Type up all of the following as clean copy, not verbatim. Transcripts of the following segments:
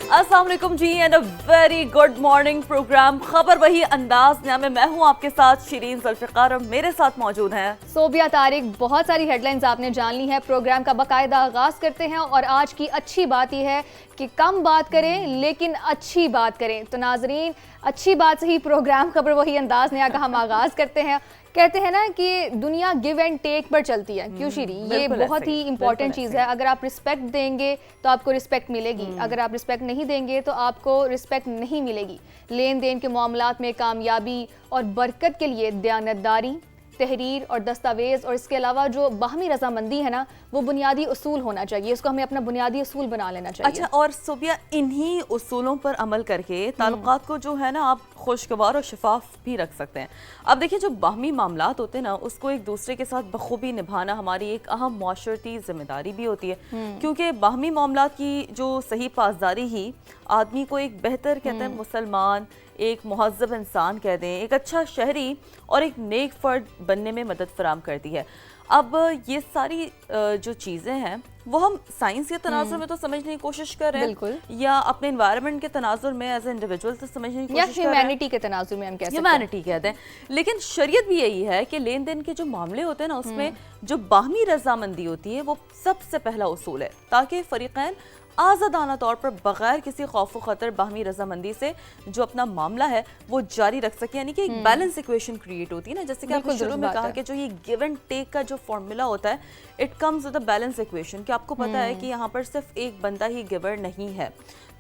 अस्सलाम वालेकुम जी and a very good morning programme खबर वही अंदाज में मैं हूं आपके साथ शिरीन जुल्फिकार और मेरे साथ मौजूद हैं सोबिया तारिक। बहुत सारी हेडलाइंस आपने जान ली है। प्रोग्राम का बाकायदा आगाज करते हैं और आज की अच्छी बात यह है कि कम बात करें लेकिन अच्छी बात करें। तो नाजरीन, अच्छी बात से ही प्रोग्राम खबर वही अंदाज नया का हम आगाज करते हैं। कहते हैं ना कि दुनिया गिव एंड टेक पर चलती है, क्यों शीरी? ये बहुत ही इंपॉर्टेंट चीज़ है। अगर आप रिस्पेक्ट देंगे तो आपको रिस्पेक्ट मिलेगी, अगर आप रिस्पेक्ट नहीं देंगे तो आपको रिस्पेक्ट नहीं मिलेगी। लेन देन के मामलात में कामयाबी और बरकत के लिए दयानतदारी, तहरीर और दस्तावेज और इसके अलावा जो बाहमी रजामंदी है ना, वो बुनियादी उसूल होना चाहिए। इसको हमें अपना बुनियादी उसूल बना लेना चाहिए। अच्छा, और सोबिया इन्हीं उसूलों पर अमल करके ताल्लुकात को जो है ना आप खुशगवार और शफाफ भी रख सकते हैं। अब देखिए, जो बाहमी मामलात होते हैं ना, उसको एक दूसरे के साथ बखूबी निभाना हमारी एक अहम माशरती जिम्मेदारी भी होती है, क्योंकि बाहमी मामलात की जो सही पासदारी ही आदमी को एक बेहतर कहते हैं मुसलमान, एक मुहज़्ज़ब इंसान कह दें, एक अच्छा शहरी और एक नेक फ़र्द बनने में मदद फराम करती है। अब ये सारी जो चीज़ें हैं वो हम साइंस के तनाजुर में तो समझने की कोशिश कर रहे हैं, या अपने एनवायरनमेंट के तनाजुर में एज ए इंडिविजुअल तो समझने की कोशिश कर रहे हैं, ह्यूमैनिटी के तनाजुर में हम कहते हैं, ह्यूमैनिटी कहते हैं। लेकिन शरीयत भी यही है कि लेन देन के जो मामले होते हैं ना, उसमें जो बाहमी रजामंदी होती है वो सबसे पहला उसूल है, ताकि फरीकैन आज़ादाना तौर पर बगैर किसी खौफ व ख़तर बाहमी रजामंदी से जो अपना मामला है वो जारी रख सके। यानी कि एक बैलेंस इक्वेशन क्रिएट होती है ना, जैसे कि आपने शुरू में कहा कि जो ये गिव एंड टेक का जो फॉर्मूला होता है, it comes with a balance equation, कि आपको पता है कि यहाँ पर सिर्फ एक बंदा ही गिवर नहीं है,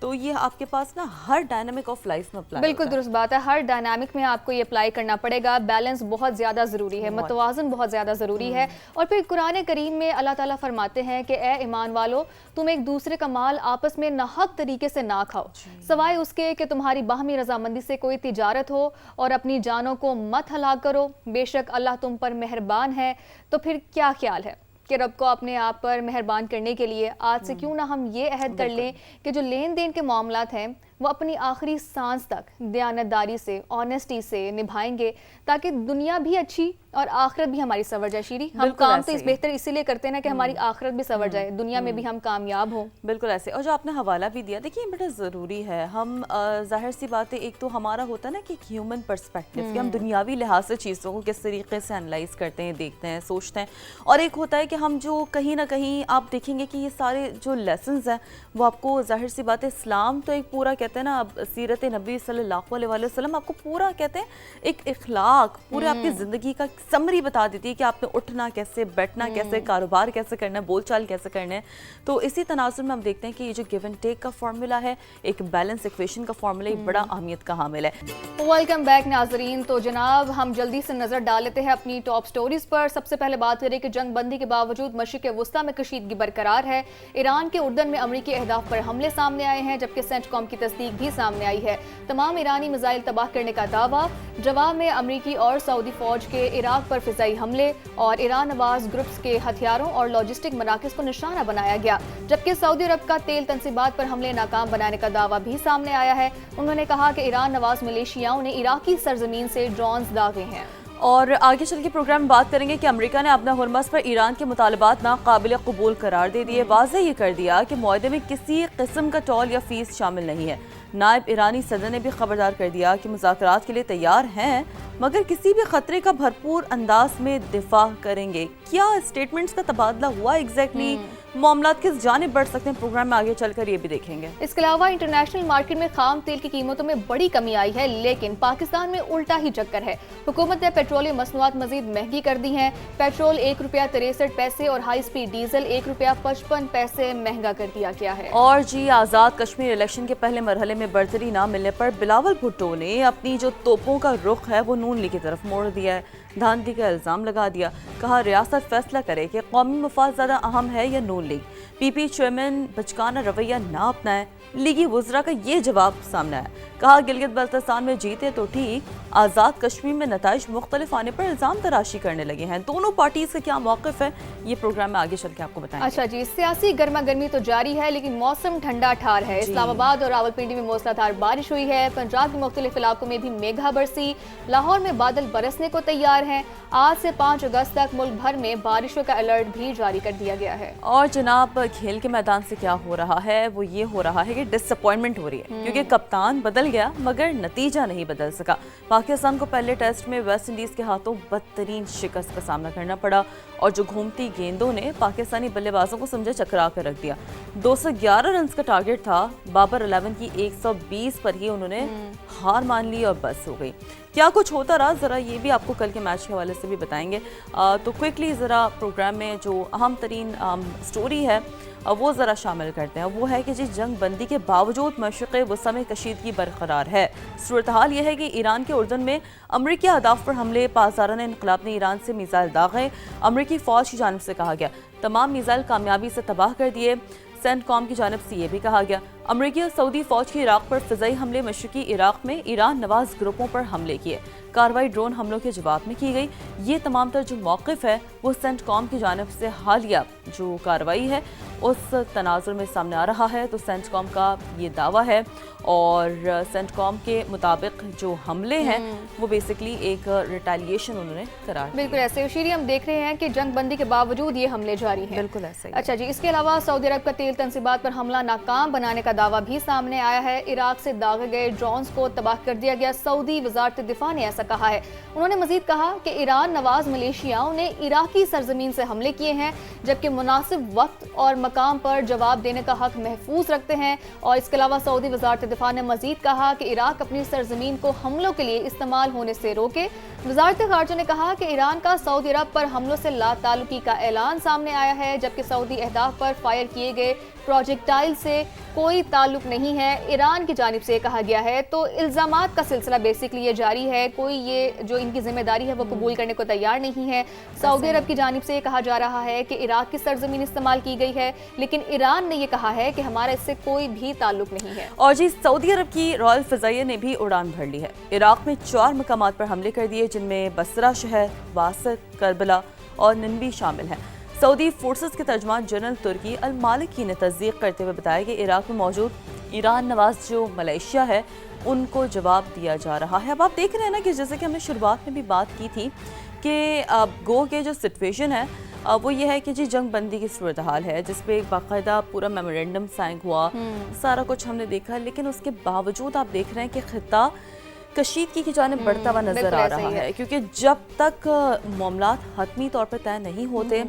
तो ये आपके पास ना हर डायनामिक ऑफ लाइफ में अप्लाई। बिल्कुल दुरुस्त बात है, हर डायनामिक में आपको ये अप्लाई करना पड़ेगा। बैलेंस बहुत ज़्यादा ज़रूरी है, मतवाज़न बहुत ज़्यादा ज़रूरी है। और फिर कुरान करीम में अल्लाह ताला फरमाते हैं कि ए ईमान वालो, तुम एक दूसरे का माल आपस में नाहक तरीके से ना खाओ, सवाए उसके कि तुम्हारी बाहमी रजामंदी से कोई तिजारत हो, और अपनी जानों को मत हलाक करो, बेशक अल्लाह तुम पर मेहरबान है। तो फिर क्या ख्याल है कि रब को अपने आप पर मेहरबान करने के लिए आज से क्यों ना हम ये अहद कर लें कि जो लेन देन के मामलात हैं वो अपनी आखिरी सांस तक दयानतदारी से, ऑनेस्टी से निभाएंगे, ताकि दुनिया भी अच्छी और आखिरत भी हमारी सवर जाए। शीरी, हम काम तो इस बेहतर इसीलिए करते हैं ना कि हमारी आखिरत भी सवर जाए, दुनिया में भी हम कामयाब हों। बिल्कुल ऐसे। और जो आपने हवाला भी दिया, देखिए बड़ा ज़रूरी है। हम जाहिर सी बात है, एक तो हमारा होता है ना कि एक ह्यूमन पर्सपेक्टिव, कि हम दुनियावी लिहाज से चीज़ों को किस तरीके से एनालाइज करते हैं, देखते हैं, सोचते हैं, और एक होता है कि हम जो कहीं ना कहीं आप देखेंगे कि ये सारे जो लेसन्स हैं वो आपको, जाहिर सी बात है, इस्लाम तो एक पूरा कहते हैं ना, अब सीरत नबी सल्लल्लाहु अलैहि वसल्लम आपको पूरा कहते हैं एक इखलाक, पूरे आपकी ज़िंदगी का समरी बता देती है कि आपने उठना कैसे, बैठना कैसे, कारोबार कैसे करना है, बोलचाल कैसे करना है। तो इसी तनाजुर में हम देखते हैं कि ये जो गिव एंड टेक का फार्मूला है, एक बैलेंस इक्वेशन का फार्मूला, एक बड़ा अहमियत का हामिल है। वेलकम बैक नाजरीन। तो जनाब, हम जल्दी से नजर डाल लेते हैं अपनी टॉप स्टोरीज पर। सबसे पहले बात करें कि जंग बंदी के बावजूद मशरिक़ वुस्ता में कशीदगी बरकरार है। ईरान के उर्दन में अमरीकी अहदाफ पर हमले सामने आए हैं, जबकि सेंटकॉम की तस्दीक भी सामने आई है। तमाम ईरानी मिसाइल तबाह करने का दावा। जवाब में अमरीकी और सऊदी फौज के इराक पर फिजाई हमले और ईरान नवाज ग्रुप्स के हथियारों और लॉजिस्टिक मराकज़ को निशाना बनाया गया, जबकि सऊदी अरब का तेल तंसीबात पर हमले नाकाम बनाने का दावा भी सामने आया है। उन्होंने कहा कि ईरान नवाज मलेशियाओं ने इराकी सरजमीन से ड्रोन्स दागे हैं। और आगे चल के प्रोग्राम में बात करेंगे कि अमेरिका ने अपना हुरमस पर ईरान के मुतालबात नाकाबिल कबूल करार दे दिए। वाज़ेह ये कर दिया कि मुआहदे में किसी किस्म का टोल या फीस शामिल नहीं है। नायब ईरानी सदर ने भी खबरदार कर दिया कि मुज़ाकरात के लिए तैयार हैं, मगर किसी भी खतरे का भरपूर अंदाज में दिफा करेंगे। क्या स्टेटमेंट्स का तबादला हुआ एग्जैक्टली, मामलात किस जानिब बढ़ सकते हैं, प्रोग्राम में आगे चलकर ये भी देखेंगे। इसके अलावा इंटरनेशनल मार्केट में खाम तेल की कीमतों में बड़ी कमी आई है, लेकिन पाकिस्तान में उल्टा ही चक्कर है। हुकूमत ने पेट्रोलियम मसनूआत मजीद महंगी कर दी हैं। पेट्रोल ₹1.63 और हाई स्पीड डीजल ₹1.55 महंगा कर दिया गया है। और जी, आज़ाद कश्मीर इलेक्शन के पहले मरहले में बर्तरी ना मिलने पर बिलावल भुट्टो ने अपनी जो तोपों का रुख है वो नून लीग की तरफ मोड़ दिया है। धांधली का इल्ज़ाम लगा दिया, कहा रियासत फैसला करे कि कौमी मफाद ज़्यादा अहम है या नून लीग। पीपी चेयरमैन बचकाना रवैया ना अपनाए, लीगी वज़रा का ये जवाब सामने आया। कहा गिलगित बल्तिस्तान में जीते तो ठीक, आज़ाद कश्मीर में नताइज मुख्तलिफ आने पर इल्ज़ाम तराशी करने लगे हैं। दोनों पार्टीज का क्या मौक़िफ़ है, ये प्रोग्राम में आगे चल के आपको बताएंगे। अच्छा जी, सियासी गर्मा गर्मी तो जारी है, लेकिन मौसम ठंडा ठार है। इस्लामाबाद और रावलपिंडी में मूसलाधार बारिश हुई है। पंजाब के मुख्तलिफ इलाकों में भी मेघा बरसी। लाहौर में बादल बरसने को तैयार हैं। आज से 5 अगस्त तक मुल्क भर में बारिशों का अलर्ट भी जारी कर दिया गया है। और जनाब, अब खेल के मैदान से क्या हो रहा है वो ये हो रहा है कि डिसअपॉइंटमेंट हो रही है, क्योंकि कप्तान बदल गया मगर नतीजा नहीं बदल सका। पाकिस्तान को पहले टेस्ट में वेस्ट इंडीज़ के हाथों बदतरीन शिकस्त का सामना करना पड़ा और जो घूमती गेंदों ने पाकिस्तानी बल्लेबाजों को समझे चकरा कर रख दिया। 211 रन का टारगेट था, बाबर 11 की 120 पर ही उन्होंने हार मान ली और बस हो गई। क्या कुछ होता रहा ज़रा ये भी आपको कल के मैच के हवाले से भी बताएंगे। तो क्विकली ज़रा प्रोग्राम में जो अहम तरीन स्टोरी है वो ज़रा शामिल करते हैं। वो है कि जी जंग बंदी के बावजूद मशरिक़ वस्ता में कशीदगी बरकरार है। सूरत हाल यह है कि ईरान के उर्दन में अमरीकी अहदाफ पर हमले, पासदारान इनकलाब ने ईरान से मिसाइल दागे। अमरीकी फ़ौज की जानिब से कहा गया तमाम मिसाइल कामयाबी से तबाह कर दिए। सेंटकॉम की जानिब से ये भी कहा गया अमरीकी और सऊदी फ़ौज की इराक़ पर फ़िज़ाई हमले, मशरिकी इराक़ में ईरान नवाज ग्रुपों पर हमले किए। कार्रवाई ड्रोन हमलों के जवाब में की गई। ये तमाम तर जो मौक़िफ़ है वो सेंटकॉम की जानिब से हालिया जो कार्रवाई है उस तनाजुर में सामने आ रहा है। तो सेंटकॉम का ये दावा है और सेंटकॉम के मुताबिक जो हमले हैं वो बेसिकली एक रिटेलिएशन उन्होंने करार। बिल्कुल ऐसे शीरी हम देख रहे हैं कि जंग बंदी के बावजूद ये हमले जारी हैं। बिल्कुल ऐसे। अच्छा जी, इसके अलावा सऊदी अरब का तेल तंसीबात पर हमला नाकाम बनाने का दावा भी सामने आया है। इराक से दागे गए ड्रोन्स को तबाह कर दिया गया। सऊदी वजारत दिफा ने ऐसा कहा है। उन्होंने मजीद कहा कि ईरान नवाज मलेशियाओं ने इराकी सरजमीन से हमले किए हैं, जबकि मुनासिब वक्त और मकाम पर जवाब देने का हक महफूज रखते हैं। और इसके अलावा सऊदी वजारत दिफा ने मजीद कहा कि इराक अपनी सरजमीन को हमलों के लिए इस्तेमाल होने से रोके। वजारत खारजा ने कहा कि ईरान का सऊदी अरब पर हमलों से लाताल्लुकी का ऐलान सामने आया है, जबकि सऊदी अहदाफ पर फायर किए गए प्रोजेक्टाइल से कोई ताल्लुक नहीं है, ईरान की जानिब से कहा गया है। तो इल्ज़ामात का सिलसिला बेसिकली ये जारी है, कोई ये जो इनकी जिम्मेदारी है वो कबूल करने को तैयार नहीं है। सऊदी अरब की जानिब से कहा जा रहा है कि इराक की सरजमीन इस्तेमाल की गई है, लेकिन ईरान ने यह कहा है कि हमारा इससे कोई भी ताल्लुक नहीं है। और जी सऊदी अरब की रॉयल फ़िज़ाइया ने भी उड़ान भर ली है। इराक में 4 मकामात पर हमले कर दिए, जिनमें बसरा शहर, वासत, करबला और निन्वी शामिल हैं। सऊदी फोर्सेस के तर्जमान जनरल तुर्की अल मालिकी ने तस्दीक करते हुए बताया कि इराक में मौजूद ईरान नवाज जो मलेशिया है उनको जवाब दिया जा रहा है। अब आप देख रहे हैं ना कि जैसे कि हमने शुरुआत में भी बात की थी कि गो के जो सिचुएशन है वो ये है कि जी जंग बंदी की सूरत हाल है, जिसपे एक बाकायदा पूरा मेमोरेंडम साइन हुआ, सारा कुछ हमने देखा, लेकिन उसके बावजूद आप देख रहे हैं कि खित्ता कशीदगी की जानिब बढ़ता हुआ नजर आ रहा है, क्योंकि जब तक मामलात हतमी तौर पर तय नहीं होते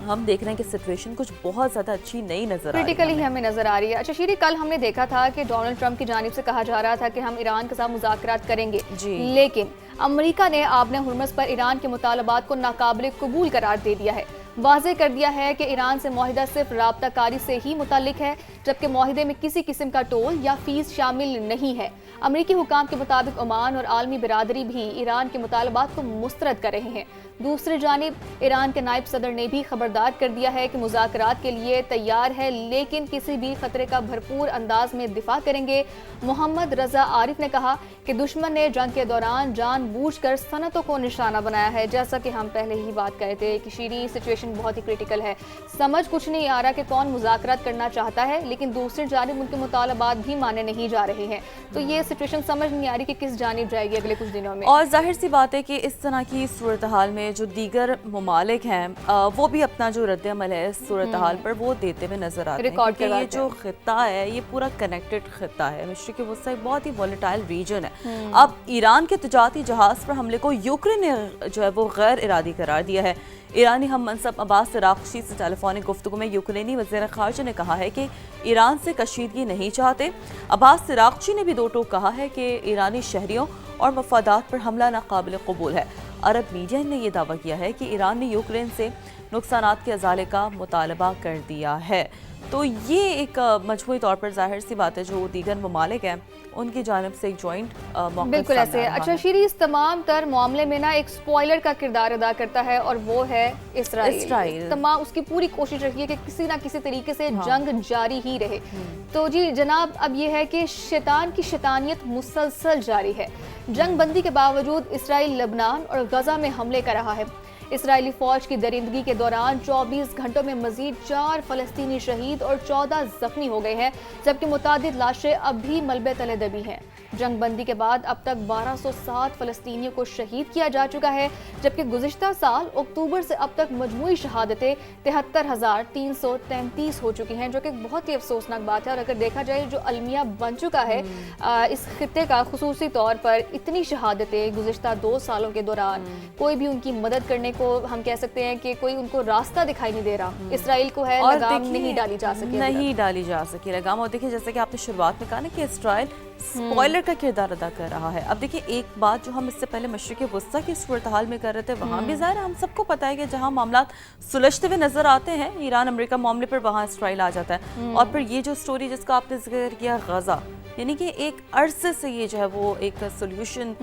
हम देख रहे हैं कि सिचुएशन कुछ बहुत ज्यादा अच्छी नहीं नजर आ रही है, क्रिटिकली हमें नजर आ रही है। अच्छा शीरी, कल हमने देखा था कि डोनाल्ड ट्रंप की जानिब से कहा जा रहा था कि हम ईरान के साथ मुज़ाकरात करेंगे, लेकिन अमेरिका ने आबने हुर्मस पर ईरान के मुतालबात को नाकाबिल कबूल करार दे दिया है। वाज़े कर दिया है कि ईरान से मुआहिदा सिर्फ राब्ताकारी से ही मुतालिक है, जबकि मुआहिदे में किसी किस्म का टोल या फीस शामिल नहीं है। अमरीकी हुकाम के मुताबिक ओमान और आलमी बिरादरी भी ईरान के मुतालबात को मुस्तरद कर रहे हैं। दूसरी जानिब ईरान के नायब सदर ने भी खबरदार कर दिया है कि मुज़ाकरात के लिए तैयार है, लेकिन किसी भी खतरे का भरपूर अंदाज में दिफा करेंगे। मोहम्मद रजा आरिफ ने कहा कि दुश्मन ने जंग के दौरान जानबूझकर सनतों को निशाना बनाया है। जैसा कि हम पहले ही बात कहे थे कि शीरी सिचुएशन बहुत ही क्रिटिकल है, समझ कुछ नहीं आ रहा कि कौन मुज़ाकरात करना चाहता है, लेकिन दूसरी जानिब उनके मुतालबात भी माने नहीं जा रहे हैं। तो ये सिचुएशन समझ नहीं आ रही कि किस जानिब जाएगी अगले कुछ दिनों में। और जाहिर सी बात है कि इस तरह की सूरत हाल में जो दीगर ममालिक हैं वो भी अपना जो रद्द-ए-अमल है इस सूरत हाल पर वो देते हुए नजर आते हैं, क्योंकि ये जो खित्ता है ये पूरा कनेक्टेड खित्ता है। मशरिक़ी वस्ता एक बहुत ही वॉलेटाइल रीजन है। अब ईरान के तिजारती जहाज़ पर हमले को यूक्रेन ने जो है वो गैर इरादी करार दिया है। ईरानी हम मनसब अब्बास इराक़ची से टेलीफोनिक गुफ्तगू में यूक्रेनी वज़ीर ख़ारजा ने कहा है कि ईरान से कशीदगी नहीं चाहते। अब्बास इराक़ची ने भी दो टोक कहा है कि ईरानी शहरियों और मफादात पर हमला नाकाबिल कबूल है। अरब मीडिया ने यह दावा किया है कि ईरान ने यूक्रेन से नुकसानात के अजाले का मुतालबा कर दिया है। तो ये एक मजमूई तौर पर जाहिर सी बात है जो दीगर ममालिक हैं उनकी जानिब से एक जॉइंट मौक़िफ़ बिल्कुल ऐसे। अच्छा शीरी, इस तमाम तर मामले में ना एक स्पॉइलर का किरदार अदा करता है और वो है इसराइल। तमाम उसकी पूरी कोशिश रही है कि किसी ना किसी तरीके से जंग जारी ही रहे। तो जी जनाब, अब ये है कि शैतान की शैतानियत मुसलसल जारी है। जंग बंदी के बावजूद इसराइल लबनान और गजा में हमले कर रहा है। इसराइली फौज की दरिंदगी के दौरान 24 घंटों में मजीद 4 फलस्तीनी शहीद और 14 जख्मी हो गए हैं, जबकि मुतादिद लाशें अब भी मलबे तले दबी हैं। जंगबंदी के बाद अब तक 1207 फलस्तीनियों को शहीद किया जा चुका है, जबकि गुज़िश्ता साल अक्टूबर से अब तक मजमूई शहादतें 73,333 हो चुकी हैं, जो कि बहुत ही अफसोसनाक बात है। और अगर देखा जाए जो अलमिया बन चुका है इस खित्ते का, खुसूसी तौर पर इतनी शहादतें गुज़िश्ता 2 सालों के दौरान, कोई भी उनकी मदद करने को हम कह सकते हैं कि कोई उनको रास्ता दिखाई नहीं दे रहा। इसराइल को है लगाम नहीं डाली जा सकी लगाम। और देखिए, जैसे कि आपने शुरुआत में कहा ना कि इसराइल स्पॉइलर का किरदार अदा कर रहा है। अब देखिए, एक बात जो हम इससे पहले मशरिक़ वस्ता की सूरत हाल में कर रहे थे, वहाँ भी ज़ाहिर हम सबको पता है कि जहाँ मामला सुलझते हुए नजर आते हैं ईरान अमेरिका मामले पर, वहाँ इसराइल आ जाता है। और फिर ये जो स्टोरी जिसका आपने जिक्र किया, गजा, यानी कि एक अरसे से ये जो है वो एक सोल्यूशन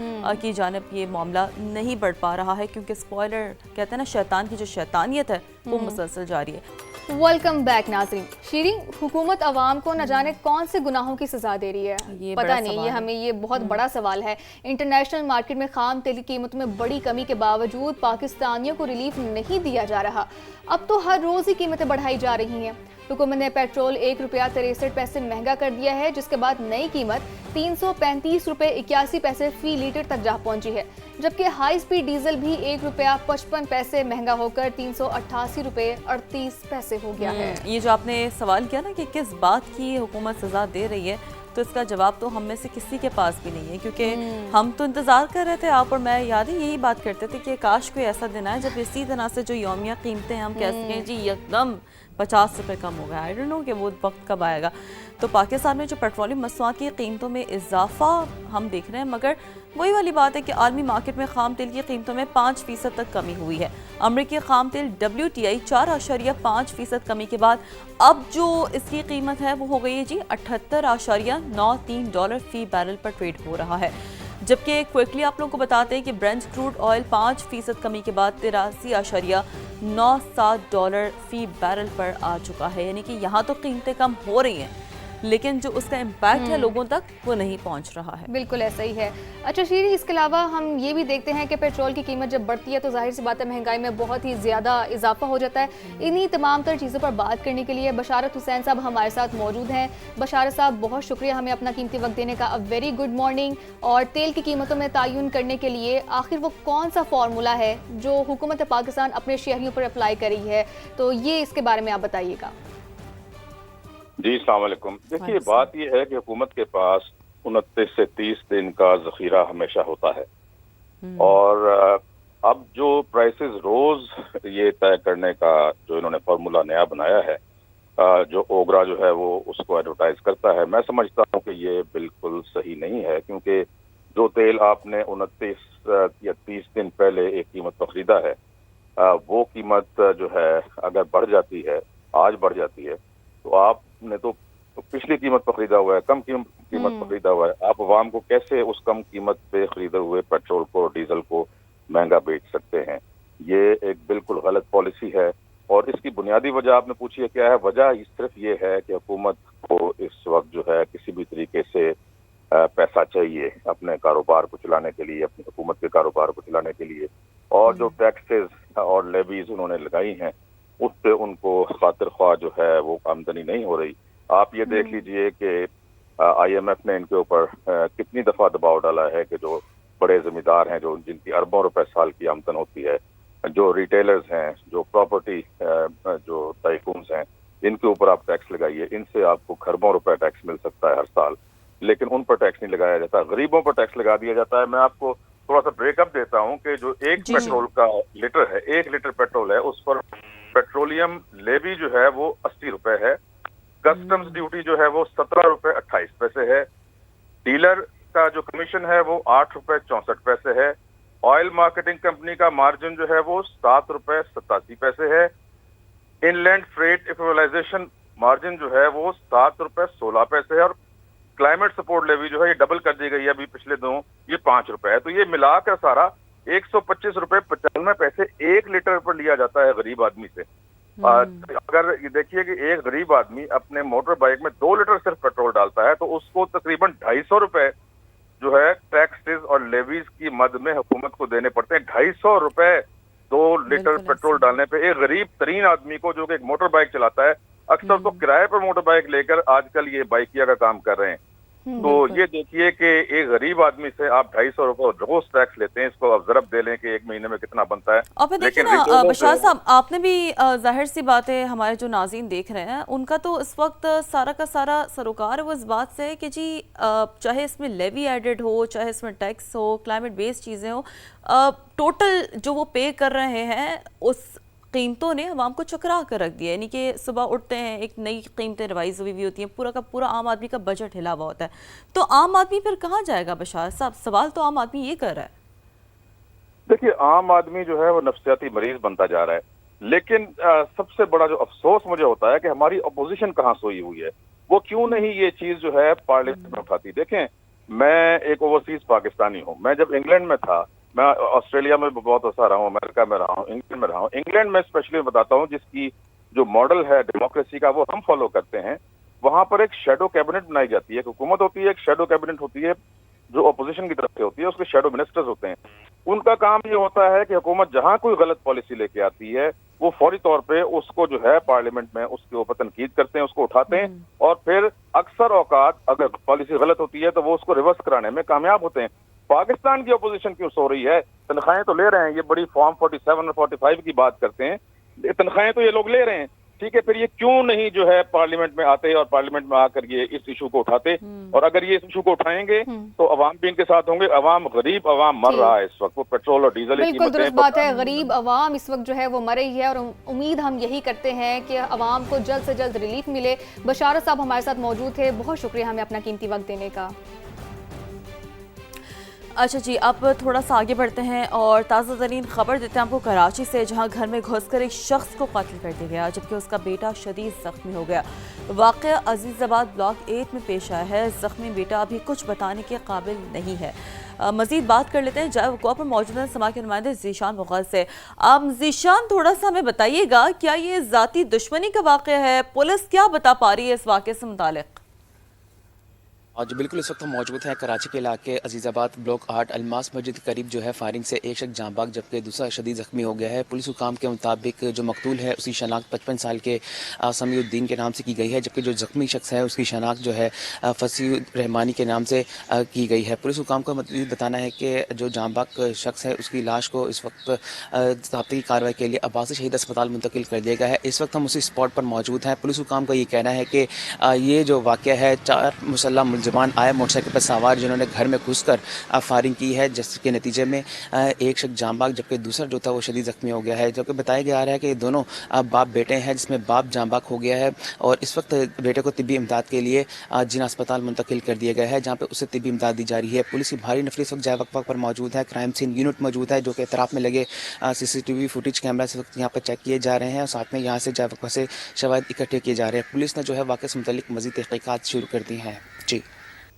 की जानिब ये मामला नहीं बढ़ पा रहा है, क्योंकि स्पॉइलर कहते हैं ना, शैतान की जो शैतानियत है वो मुसलसल जारी है। वेलकम बैक नाज़रीन। शीरीन, हुकूमत अवाम को न जाने कौन से गुनाहों की सजा दे रही है, पता नहीं। ये हमें ये बहुत बड़ा सवाल है। इंटरनेशनल मार्केट में खाम तेल की कीमतों में बड़ी कमी के बावजूद पाकिस्तानियों को रिलीफ नहीं दिया जा रहा। अब तो हर रोज़ ही कीमतें बढ़ाई जा रही हैं। हुकूमत ने पेट्रोल ₹1.63 महंगा कर दिया है, जिसके बाद नई कीमत ₹335.81 फी लीटर तक जा पहुंची है, जबकि हाई स्पीड डीजल भी ₹1.55 महंगा होकर ₹388.38 हो गया है। ये जो आपने सवाल किया ना कि किस बात की हुकूमत सजा दे रही है, तो इसका जवाब तो हम में से किसी के पास भी नहीं है, क्योंकि हम तो इंतज़ार कर रहे थे, आप और मैं याद है यही बात करते थे कि काश कोई ऐसा दिन आए जब इसी तरह से जो यौमिया कीमतें हम कह सकें जी एकदम 50 रुपये कम हो गया। आई डोंट नो कि वो वक्त कब आएगा। तो पाकिस्तान में जो पेट्रोलियम मसनूआत की कीमतों में इजाफा हम देख रहे हैं, मगर वही वाली बात है कि आलमी मार्केट में खाम तेल की कीमतों में 5% तक कमी हुई है। अमरीकी खाम तेल WTI 4.5% कमी के बाद अब जो इसकी कीमत है वो हो गई है जी $78.93 फी बैरल पर ट्रेड हो रहा है। जबकि क्विकली आप लोगों को बताते हैं कि ब्रेंट क्रूड ऑयल 5% कमी के बाद $83.97 फी बैरल पर आ चुका है। यानी कि यहाँ तो कीमतें कम हो रही हैं, लेकिन जो उसका इम्पैक्ट है लोगों तक वो नहीं पहुंच रहा है। बिल्कुल ऐसा ही है। अच्छा शीरी, इसके अलावा हम ये भी देखते हैं कि पेट्रोल की कीमत जब बढ़ती है तो जाहिर सी बात है महंगाई में बहुत ही ज़्यादा इजाफा हो जाता है। इन्हीं तमाम तर चीज़ों पर बात करने के लिए बशारत हुसैन साहब हमारे साथ मौजूद हैं। बशारत साहब, बहुत शुक्रिया हमें अपना कीमती वक्त देने का। अ वेरी गुड मॉर्निंग। और तेल की कीमतों में तायुन करने के लिए आखिर वो कौन सा फार्मूला है जो हुकूमत पाकिस्तान अपने शहरियों पर अप्लाई कर रही है, तो ये इसके बारे में आप बताइएगा। जी अस्सलाम वालेकुम। देखिए, बात यह है कि हुकूमत के पास 29 से 30 दिन का जखीरा हमेशा होता है, और अब जो प्राइसेस रोज ये तय करने का जो इन्होंने फार्मूला नया बनाया है, जो ओगरा जो है वो उसको एडवर्टाइज करता है, मैं समझता हूँ कि ये बिल्कुल सही नहीं है, क्योंकि जो तेल आपने 29 या 30 दिन पहले एक कीमत पर खरीदा है, वो कीमत जो है अगर बढ़ जाती है, आज बढ़ जाती है, तो आपने तो पिछली कीमत पर खरीदा हुआ है, कम कीमत पर खरीदा हुआ है। आप आवाम को कैसे उस कम कीमत पे खरीदे हुए पेट्रोल को, डीजल को महंगा बेच सकते हैं? ये एक बिल्कुल गलत पॉलिसी है। और इसकी बुनियादी वजह आपने पूछी है क्या है, वजह सिर्फ ये है कि हुकूमत को इस वक्त जो है किसी भी तरीके से पैसा चाहिए अपने कारोबार को चलाने के लिए, अपनी हुकूमत के कारोबार को चलाने के लिए, और जो टैक्सेस और लेवीज उन्होंने लगाई हैं उस पे उनको खातिर ख्वाह जो है वो आमदनी नहीं हो रही। आप ये देख लीजिए कि IMF ने इनके ऊपर कितनी दफा दबाव डाला है कि जो बड़े जमींदार हैं, जो जिनकी अरबों रुपए साल की आमदन होती है, जो रिटेलर्स हैं, जो प्रॉपर्टी जो टाइकून्स हैं, इनके ऊपर आप टैक्स लगाइए, इनसे आपको खरबों रुपए टैक्स मिल सकता है हर साल, लेकिन उन पर टैक्स नहीं लगाया जाता, गरीबों पर टैक्स लगा दिया जाता है। मैं आपको थोड़ा सा ब्रेकअप देता हूँ कि जो एक पेट्रोल का लीटर है, 1 लीटर पेट्रोल है, उस पर पेट्रोलियम लेवी जो है वो 80 रुपए है, कस्टम्स ड्यूटी जो है वो 17 रुपए 28 पैसे है, डीलर का जो कमीशन है वो 8 रुपए 64 पैसे है, ऑयल मार्केटिंग कंपनी का मार्जिन जो है वो 7 रुपए 87 पैसे है, इनलैंड फ्रेट इक्वलाइजेशन मार्जिन जो है वो 7 रुपए 16 पैसे है, और क्लाइमेट सपोर्ट लेवी जो है ये डबल कर दी गई है अभी पिछले दिनों, ये 5 रुपए है। तो ये मिलाकर सारा 125 रुपए 95 पैसे 1 लीटर पर लिया जाता है गरीब आदमी से। अगर ये देखिए कि एक गरीब आदमी अपने मोटर बाइक में 2 लीटर सिर्फ पेट्रोल डालता है, तो उसको तकरीबन 250 रुपए जो है टैक्सेस और लेवीज की मद में हुकूमत को देने पड़ते हैं। 250 रुपए 2 लीटर पेट्रोल डालने पे एक गरीब तरीन आदमी को, जो कि एक मोटर बाइक चलाता है, अक्सर तो किराए पर मोटर बाइक लेकर आजकल ये बाइकिया का काम कर रहे हैं। तो ये देखिए कि एक गरीब आदमी से आप 250 रुपए रोज टैक्स लेते हैं, इसको अब जरब दे लें कि एक महीने में कितना बनता है। और फिर देखिए ना बशार साहब, आपने भी जाहिर सी बात है, हमारे जो नाज़रीन देख रहे हैं उनका तो इस वक्त सारा का सारा सरोकार वो इस बात से है कि जी चाहे इसमें लेवी एडेड हो, चाहे इसमें टैक्स हो, क्लाइमेट बेस्ड चीज़ें हो, टोटल जो वो पे कर रहे हैं उस कीमतों ने अवाम को चकरा कर रख दिया। यानी कि सुबह उठते हैं, एक नई कीमतें रिवाइज हुई होती हैं, पूरा का पूरा आम आदमी का बजट हिला हुआ होता है। तो आम आदमी फिर कहाँ जाएगा बशार साहब? सवाल तो आम आदमी ये कर रहा है। देखिए, आम आदमी जो है वो नफ्सियाती मरीज बनता जा रहा है, लेकिन सबसे बड़ा जो अफसोस मुझे होता है कि हमारी अपोजिशन कहाँ सोई हुई है। वो क्यों नहीं ये चीज जो है पार्लियामेंट में उठाती। देखें, मैं एक ओवरसीज पाकिस्तानी हूँ। मैं जब इंग्लैंड में था, मैं ऑस्ट्रेलिया में बहुत अच्छा रहा हूँ, अमेरिका में रहा हूँ, इंग्लैंड में रहा हूँ। इंग्लैंड में स्पेशली बताता हूँ, जिसकी जो मॉडल है डेमोक्रेसी का वो हम फॉलो करते हैं। वहां पर एक शेडो कैबिनेट बनाई जाती है, हुकूमत होती है, एक शेडो कैबिनेट होती है जो अपोजिशन की तरफ से होती है, उसके शेडो मिनिस्टर्स होते हैं। उनका काम ये होता है कि हुकूमत जहां कोई गलत पॉलिसी लेके आती है वो फौरी तौर पे उसको जो है पार्लियामेंट में उसके ऊपर तनकीद करते हैं, उसको उठाते हैं, और फिर अक्सर औकात अगर पॉलिसी गलत होती है तो वो उसको रिवर्स कराने में कामयाब होते हैं। पाकिस्तान की अपोजिशन क्यों सो रही है? तनख्वाहें तो ले रहे हैं, ये बड़ी फॉर्म 47 और 45 की बात करते हैं, तनख्वाहें तो ये लोग ले रहे हैं, ठीक है। फिर ये क्यों नहीं जो है पार्लियामेंट में आते और पार्लियामेंट में आकर ये इस इशू को उठाते? और अगर ये इस इशू को उठाएंगे तो अवाम भी इनके साथ होंगे। अवाम गरीब अवाम मर रहा है इस वक्त, वो पेट्रोल और डीजल की बिल्कुल दुरुस्त बात है। गरीब अवाम इस वक्त जो है वो मर रही है, और उम्मीद हम यही करते हैं कि अवाम को जल्द से जल्द रिलीफ मिले। बशारत साहब हमारे साथ मौजूद थे, बहुत शुक्रिया हमें अपना कीमती वक्त देने का। अच्छा जी, अब थोड़ा सा आगे बढ़ते हैं और ताज़ा तरीन खबर देते हैं आपको कराची से, जहां घर में घुसकर एक शख्स को कत्ल कर दिया गया जबकि उसका बेटा शदीद जख्मी हो गया। वाक़या अजीज़ाबाद ब्लॉक 8 में पेश आया है। जख्मी बेटा अभी कुछ बताने के काबिल नहीं है। मज़ीद बात कर लेते हैं, जय वक़ुआ पर मौजूद है समा के नुमाइंदे ज़ीशान मुग़ल से। ज़ीशान, थोड़ा सा हमें बताइएगा, क्या ये ज़ाती दुश्मनी का वाक़या है? पुलिस क्या बता पा रही है इस वाक़े से मुतालिक? जी बिल्कुल, इस वक्त हम मौजूद हैं कराची के इलाके अजीज़ाबाद ब्लॉक 8 अलमास मस्जिद के करीब जो है फायरिंग से एक शख्स जाँ बाग जबकि दूसरा शदीद ज़ख्मी हो गया है। पुलिस हुकाम के मुताबिक जो मकतूल है उसकी शनाख्त 55 साल के समीउद्दीन के नाम से की गई है, जबकि जो ज़ख्मी शख्स है उसकी शनाख्त जो है फसीह रहमानी के नाम से की गई है। पुलिस हुकाम का मज़ीद बताना है कि जो जाँ बाग शख्स है उसकी लाश को इस वक्त ज़ाब्ते की कार्रवाई के लिए अब्बासी शहीद अस्पताल मुंतकिल कर दिया गया है। इस वक्त हम उसी स्पॉट पर मौजूद हैं। पुलिस हुकाम का ये कहना है कि ये जो वाक़या है, 4 मुसल्लह जवान आए मोटरसाइकिल पर सवार जिन्होंने घर में घुसकर फायरिंग की है, जिसके नतीजे में एक शख्स जाँ बाग जबकि दूसरा जो था वो शदीद जख्मी हो गया है। जबकि बताया जा रहा है कि दोनों बाप बेटे हैं, जिसमें बाप जाँ बाग हो गया है और इस वक्त बेटे को तिब्बी इमदाद के लिए जिना अस्पताल मुंतकिल कर दिया गया है, जहाँ पर उसे तिब्बी इमदाद दी जा रही है। पुलिस की भारी नफरी इस वक्त जाए वक़्फ़ा पर मौजूद है। क्राइम सीन यूनिट मौजूद है जो कि इतराफ़ में लगे CCTV फुटेज कैमरा इस वक्त यहाँ पर चेक किए जा रहे हैं और साथ में यहाँ से जाए वक़्फ़ा से शवाहिद इकट्ठे किए जा रहे हैं। पुलिस ने जो है वाक़े से मुतल्लिक़ मज़ीद तहक़ीक़ात शुरू कर दी हैं। जी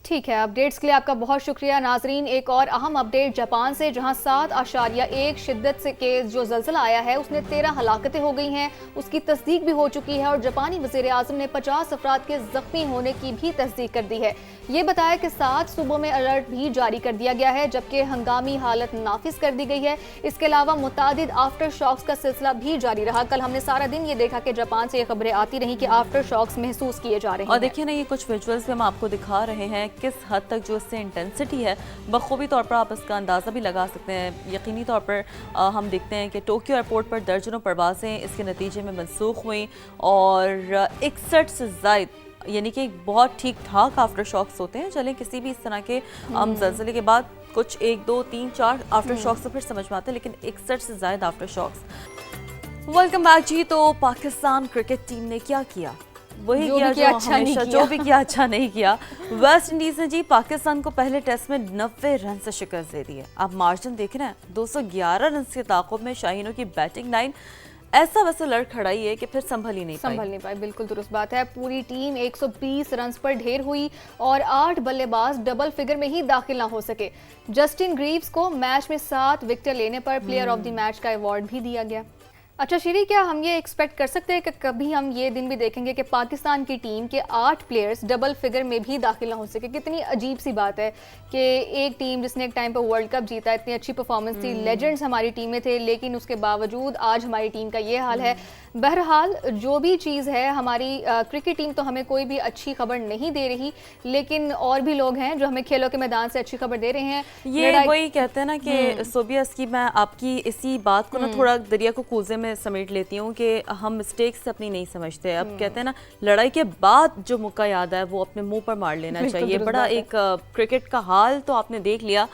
ठीक है, अपडेट्स के लिए आपका बहुत शुक्रिया। नाजरीन, एक और अहम अपडेट जापान से, जहां 7.1 शिद्दत से के जो ज़लज़ला आया है उसने 13 हलाकतें हो गई हैं, उसकी तस्दीक भी हो चुकी है और जापानी वज़ीर आज़म ने 50 अफराद के ज़ख्मी होने की भी तस्दीक कर दी है। ये बताया कि 7 सूबों में अलर्ट भी जारी कर दिया गया है जबकि हंगामी हालत नाफिज कर दी गई है। इसके अलावा मुतादिद आफ्टर शॉक्स का सिलसिला भी जारी रहा। कल हमने सारा दिन ये देखा कि जापान से ये खबरें आती रही कि आफ्टर शॉक्स महसूस किए जा रहे हैं। और देखिए ना, ये कुछ विजुअल्स भी हम आपको दिखा रहे हैं किस हद तक जो इससे इंटेंसिटी है बखूबी तौर पर आप इसका अंदाज़ा भी लगा सकते हैं। यकीनी तौर पर हम देखते हैं कि टोक्यो एयरपोर्ट पर दर्जनों परवाज़ें इसके नतीजे में मनसूख हुई और 61 से ज़ायद, यानी कि बहुत ठीक ठाक आफ्टर शॉक्स होते हैं। चलें, किसी भी इस तरह के ज़लज़ले के बाद कुछ 1, 2, 3, 4 आफ्टर शॉक्स तो फिर समझ में आते हैं, लेकिन 61 से ज़ायद आफ्टर शॉक्स। वेलकम बैक जी। तो पाकिस्तान क्रिकेट टीम ने क्या किया? वही किया जो हमेशा, जो भी किया अच्छा नहीं किया। वेस्ट इंडीज ने जी पाकिस्तान को पहले टेस्ट में 90 रन से शिकस्त दे दी है। आप मार्जिन देख रहे हैं, 211 रन के ताक़ुब में शाहीनों की बैटिंग लाइन ऐसा वैसा लड़ खड़ाई है कि फिर संभल नहीं पाई। बिल्कुल दुरुस्त बात है। पूरी टीम 120 रन पर ढेर हुई और 8 बल्लेबाज डबल फिगर में ही दाखिल ना हो सके। जस्टिन ग्रीव्स को मैच में 7 विकेट लेने पर प्लेयर ऑफ द मैच का अवार्ड भी दिया गया। अच्छा शीरी, क्या हम ये एक्सपेक्ट कर सकते हैं कि कभी हम ये दिन भी देखेंगे कि पाकिस्तान की टीम के 8 प्लेयर्स डबल फिगर में भी दाखिल ना हो सके? कितनी अजीब सी बात है कि एक टीम जिसने एक टाइम पर वर्ल्ड कप जीता, इतनी अच्छी परफॉर्मेंस थी, लेजेंड्स हमारी टीम में थे, लेकिन उसके बावजूद आज हमारी टीम का ये हाल है। बहरहाल जो भी चीज़ है, हमारी क्रिकेट टीम तो हमें कोई भी अच्छी खबर नहीं दे रही, लेकिन और भी लोग हैं जो हमें खेलों के मैदान से अच्छी खबर दे रहे हैं। ये वही कहते हैं ना कि सोबियस की, मैं आपकी इसी बात को ना थोड़ा दरिया को कूजे में समेट लेती हूँ कि हम मिस्टेक्स अपनी नहीं समझते। अब कहते हैं ना, लड़ाई के बाद जो मौका याद है वो अपने मुंह पर मार लेना चाहिए। बड़ा एक क्रिकेट का हाल तो आपने देख लिया,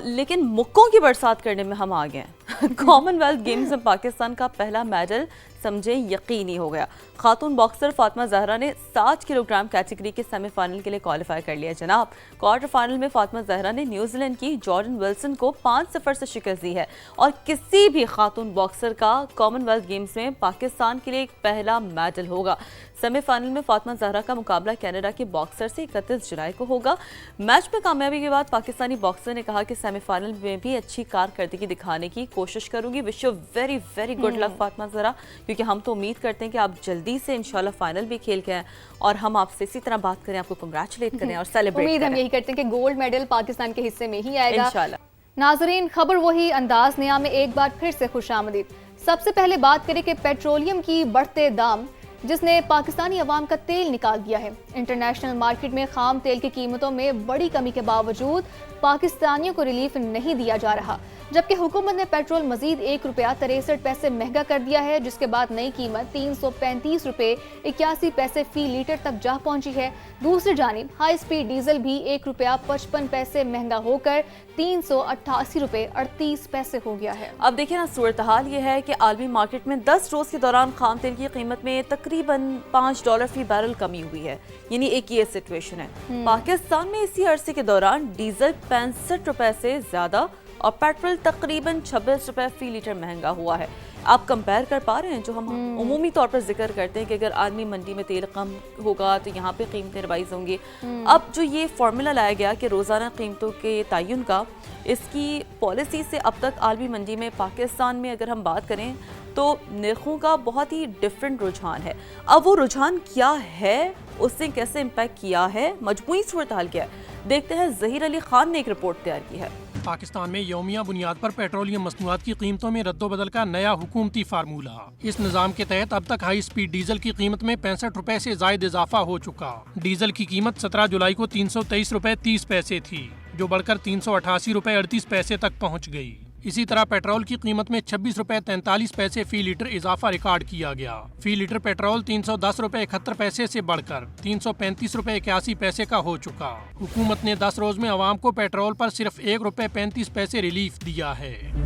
लेकिन मुक्कों की बरसात करने में हम आ गए हैं। कॉमनवेल्थ गेम्स में पाकिस्तान का पहला मेडल समझे यकीनी हो गया। खातून बॉक्सर फातिमा जहरा ने 60 किलोग्राम कैटेगरी के सेमीफाइनल के लिए क्वालिफाई कर लिया जनाब। क्वार्टर फाइनल में फातिमा जहरा ने न्यूजीलैंड की जॉर्डन विल्सन को 5-0 से शिकस्त दी है और किसी भी खातून बॉक्सर का कॉमनवेल्थ गेम्स में पाकिस्तान के लिए एक पहला मेडल होगा। सेमीफाइनल में फातिमा जहरा का मुकाबला कनाडा के बॉक्सर से 31 जुलाई को होगा। मैच में कामयाबी के बाद पाकिस्तानी बॉक्सर ने कहा कि सेमीफाइनल में भी अच्छी कारकर्दगी दिखाने की कोशिश करूंगी। Wish you very very good luck Fatima Zahra, क्योंकि हम तो उम्मीद करते हैं कि आप जल्दी से इंशाल्लाह फाइनल भी खेल के आए और हम आपसे इसी तरह बात करें, आपको कंग्रेचुलेट करें और सेलिब्रेट करें। उम्मीद हम यही करते हैं कि गोल्ड मेडल पाकिस्तान के हिस्से में ही आएगा इंशाल्लाह। नाजरीन, खबर वही, अंदाज नया में एक बार फिर से खुशामदीद। सबसे पहले बात करें कि पेट्रोलियम की बढ़ते दाम जिसने पाकिस्तानी अवाम का तेल निकाल दिया है। इंटरनेशनल मार्केट में खाम तेल की कीमतों में बड़ी कमी के बावजूद पाकिस्तानियों को रिलीफ नहीं दिया जा रहा, जबकि हुकूमत ने पेट्रोल मजीद ₹1.63 महंगा कर दिया है, जिसके बाद नई कीमत ₹335.81 फी लीटर तक जा पहुंची है। दूसरी जानिब हाई स्पीड डीजल भी ₹1.55 महंगा होकर ₹388.38 हो गया है। अब देखिए ना, सूरत हाल ये है कि आलमी मार्केट में 10 रोज के दौरान खाम तेल की कीमत में तकरीबन $5 फी बैरल कमी हुई है, यानी एक ये सिचुएशन है। पाकिस्तान में इसी अरसे के दौरान डीजल ₹65 से ज्यादा और पेट्रोल तकरीबन ₹26 फी लीटर महंगा हुआ है। आप कंपेयर कर पा रहे हैं, जो हम उमूमी तौर पर जिक्र करते हैं कि अगर आलमी मंडी में तेल कम होगा तो यहाँ पे कीमतें रिवाइज होंगी। अब जो ये फार्मूला लाया गया कि रोज़ाना कीमतों के तयन का, इसकी पॉलिसी से अब तक आलमी मंडी में पाकिस्तान में अगर हम बात करें तो निर्खों का बहुत ही डिफरेंट रुझान है। अब वो रुझान क्या है, उसने कैसे इम्पैक्ट किया है, मजमूई सूरत हाल क्या है, देखते हैं। ज़हीर अली खान ने एक रिपोर्ट तैयार की है। पाकिस्तान में यौमिया बुनियाद पर पेट्रोलियम मसनूआत की कीमतों में रद्दोबदल का नया हुकूमती फार्मूला। इस निज़ाम के तहत अब तक हाई स्पीड डीजल की कीमत में ₹65 से जायद इजाफा हो चुका। डीजल की कीमत 17 जुलाई को ₹323.30 थी, जो बढ़कर ₹388.38 तक पहुँच गई। इसी तरह पेट्रोल की कीमत में ₹26.43 फी लीटर इजाफा रिकॉर्ड किया गया। फी लीटर पेट्रोल ₹310.71 से बढ़कर ₹335.81 का हो चुका। हुकूमत ने 10 रोज में आवाम को पेट्रोल पर सिर्फ ₹1.35 रिलीफ दिया है।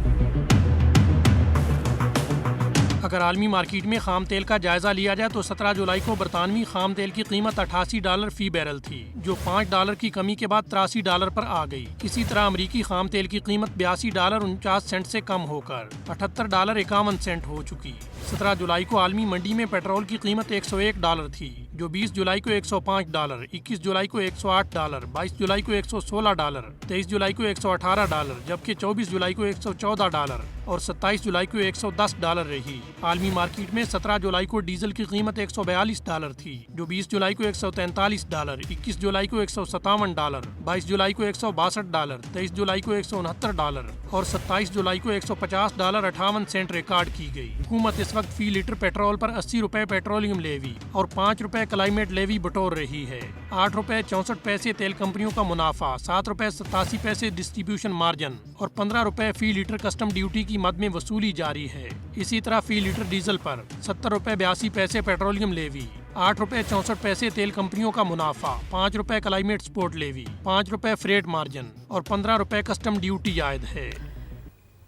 अगर आलमी मार्केट में खाम तेल का जायजा लिया जाए तो 17 जुलाई को बरतानवी खाम तेल की कीमत $88 फी बैरल थी, जो $5 की कमी के बाद $83 पर आ गई। इसी तरह अमरीकी खाम तेल की कीमत $82.49 से कम होकर $78.51 हो चुकी। 17 जुलाई को आलमी मंडी में पेट्रोल की कीमत $101 थी, जो 20 जुलाई को $105, 21 जुलाई को $108, 22 जुलाई को $116, 23 जुलाई को $118, जबकि 24 जुलाई को $114 और 27 जुलाई को $110 रही। आलमी मार्केट में 17 जुलाई को डीजल की कीमत $142 थी, जो 20 जुलाई को $143, 21 जुलाई को $157, 22 जुलाई को $162, 23 जुलाई को $169 और 27 जुलाई को $150.58 रिकॉर्ड की गई। हुकूमत इस वक्त फी लीटर पेट्रोल पर ₹80 पेट्रोलियम लेवी और ₹5 क्लाइमेट लेवी बटोर रही है। ₹8.64 तेल कंपनियों का मुनाफा, ₹7.87 डिस्ट्रीब्यूशन मार्जिन और ₹15 फी लीटर कस्टम ड्यूटी की मद में वसूली जारी है। इसी तरह फी लीटर डीजल पर ₹70.82 पेट्रोलियम लेवी, ₹8.64 तेल कंपनियों का मुनाफा, ₹5 climate support levy, ₹5 freight margin और ₹15 कस्टम ड्यूटी आयद है।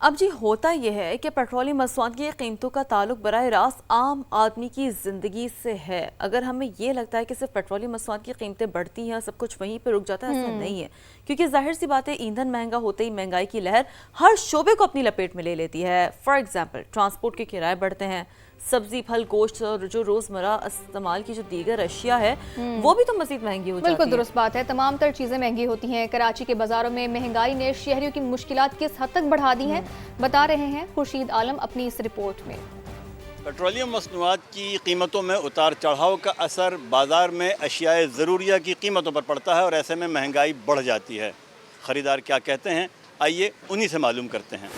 अब जी होता यह है कि पेट्रोलियम मसनूआत की कीमतों का ताल्लुक बराह रास्त आम आदमी की ज़िंदगी से है। अगर हमें ये लगता है कि सिर्फ पेट्रोलियम मसनूआत की कीमतें बढ़ती हैं, सब कुछ वहीं पे रुक जाता है, ऐसा नहीं है। क्योंकि जाहिर सी बात है, ईंधन महंगा होते ही महंगाई की लहर हर शोबे को अपनी लपेट में ले लेती है। फॉर एग्जाम्पल, ट्रांसपोर्ट के किराए बढ़ते हैं, सब्जी फल गोश्त और जो रोज़मर्रा इस्तेमाल की जो दीगर अशिया है वो भी तो मज़ीद महंगी हो जाती बिल्कुल है। दुरुस्त बात है, तमाम तर चीज़ें महंगी होती हैं। कराची के बाज़ारों में महंगाई ने शहरियों की मुश्किलात किस हद तक बढ़ा दी हैं, बता रहे हैं खुर्शीद आलम अपनी इस रिपोर्ट में। पेट्रोलियम मसनूआत की कीमतों में उतार चढ़ाव का असर बाज़ार में अशियाए ज़रूरिया की कीमतों पर पड़ता है और ऐसे में महंगाई बढ़ जाती है। ख़रीदार क्या कहते हैं, आइए उन्हीं से मालूम करते हैं।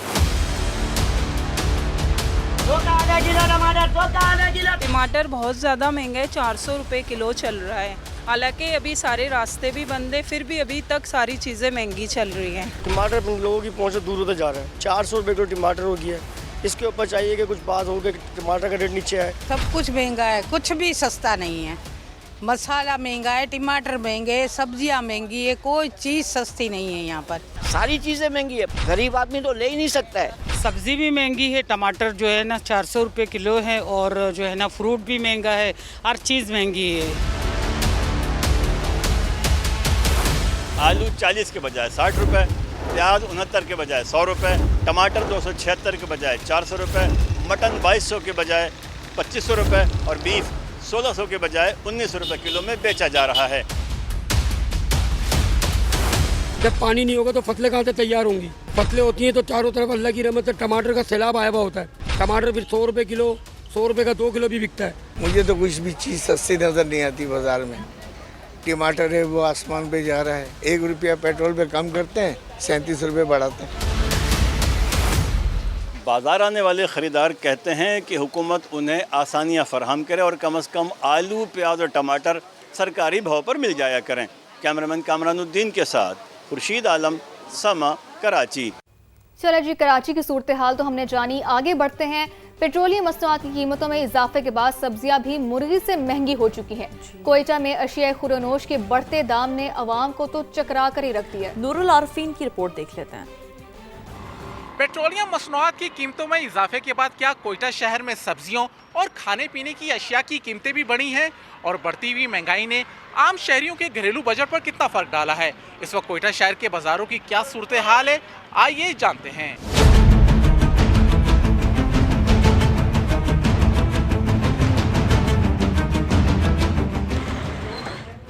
टमाटर बहुत ज़्यादा महंगा है, 400 रुपये किलो चल रहा है। हालांकि अभी सारे रास्ते भी बंद है, फिर भी अभी तक सारी चीज़ें महंगी चल रही हैं। टमाटर अपने लोगों की पहुँच से दूर होता जा रहा है। 400 रुपये किलो टमाटर हो गया है। इसके ऊपर चाहिए कि कुछ बात हो कि टमाटर का रेट नीचे आए। सब कुछ महंगा है, कुछ भी सस्ता नहीं है। मसाला महंगा है, टमाटर महंगे, सब्जियां महंगी है, कोई चीज़ सस्ती नहीं है यहाँ पर। सारी चीज़ें महंगी है, गरीब आदमी तो ले ही नहीं सकता है। सब्जी भी महंगी है, टमाटर जो है ना 400 रुपये किलो है और जो है ना फ्रूट भी महंगा है, हर चीज़ महंगी है। आलू 40 के बजाय 60 रुपये, प्याज 69 के बजाय 100 रुपये, टमाटर 276 के बजाय 400 रुपये, मटन 2200 के बजाय 2500 रुपये और बीफ 1600 के बजाय 1900 रुपये किलो में बेचा जा रहा है। जब पानी नहीं होगा तो फसलें कहाँ से तैयार होंगी? फसलें होती हैं तो चारों तरफ अल्लाह की रहमत से टमाटर का सैलाब आया हुआ होता है। टमाटर फिर 100 रुपये किलो, 100 रुपये का 2 किलो भी बिकता है। मुझे तो कुछ भी चीज़ सस्ती नज़र नहीं आती बाज़ार में। टमाटर है वो आसमान पे जा रहा है, 1 रुपया पेट्रोल पे कम करते हैं, 37 रुपये बढ़ाते हैं। बाज़ार आने वाले ख़रीदार कहते हैं कि हुकूमत उन्हें आसानियाँ फराहम करे और कम से कम आलू, प्याज और टमाटर सरकारी भाव पर मिल जाया करें। कैमरामैन कामरानुद्दीन के साथ खुर्शीद आलम, समा, कराची। चलो जी, कराची की सूरत हाल तो हमने जानी, आगे बढ़ते हैं। पेट्रोलियम मसनूआत की कीमतों में इजाफे के बाद सब्जियां भी मुर्गी से महंगी हो चुकी हैं। कोयटा में अशिया खुरनोश के बढ़ते दाम ने अवाम को तो चकरा कर ही रख दिया। नूरुल आरफीन की रिपोर्ट देख लेते हैं। पेट्रोलियम मसनूआत की कीमतों में इजाफे के बाद क्या कोयटा शहर में सब्जियों और खाने पीने की अशिया की कीमतें भी बढ़ी हैं और बढ़ती हुई महंगाई ने आम शहरियों के घरेलू बजट पर कितना फर्क डाला है? इस वक्त कोयटा शहर के बाजारों की क्या सूरत हाल है, आइए जानते हैं।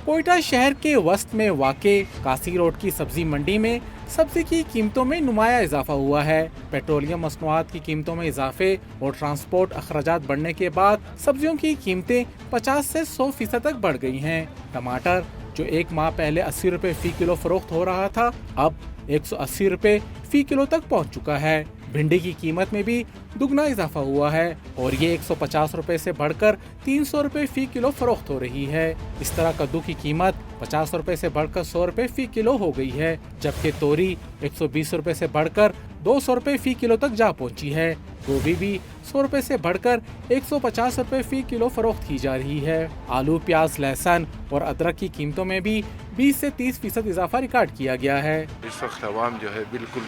कोयटा शहर के वस्त में वाक़े कासी रोड की सब्जी मंडी में सब्जी की कीमतों में नुमाया इजाफा हुआ है। पेट्रोलियम मसनूआत की कीमतों में इजाफे और ट्रांसपोर्ट अखराजात बढ़ने के बाद सब्जियों की कीमतें 50 से 100% तक बढ़ गई हैं। टमाटर जो एक माह पहले 80 रुपये फ़ी किलो फरोख्त हो रहा था, अब 180 रुपये फ़ी किलो तक पहुंच चुका है। भिंडी की कीमत में भी दुगना इजाफा हुआ है और ये 150 रुपये से बढ़कर 300 रुपये फ़ी किलो फरोख्त हो रही है। इस तरह कद्दू की कीमत 50 रुपये से बढ़कर 100 रुपये फ़ी किलो हो गई है, जबकि तोरी 120 रुपये से बढ़कर 200 रुपये फ़ी किलो तक जा पहुंची है। गोभी भी 100 रुपये से बढ़कर 150 रुपये फ़ी किलो फरोख्त की जा रही है। आलू, प्याज, लहसुन और अदरक की कीमतों में भी 20 से 30% इजाफा रिकॉर्ड किया गया है। इस वक्त आवाम जो है बिल्कुल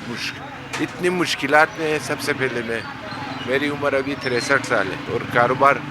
इतनी मुश्किलात में है। सबसे पहले मेरी उम्र अभी 63 साल है और कारोबार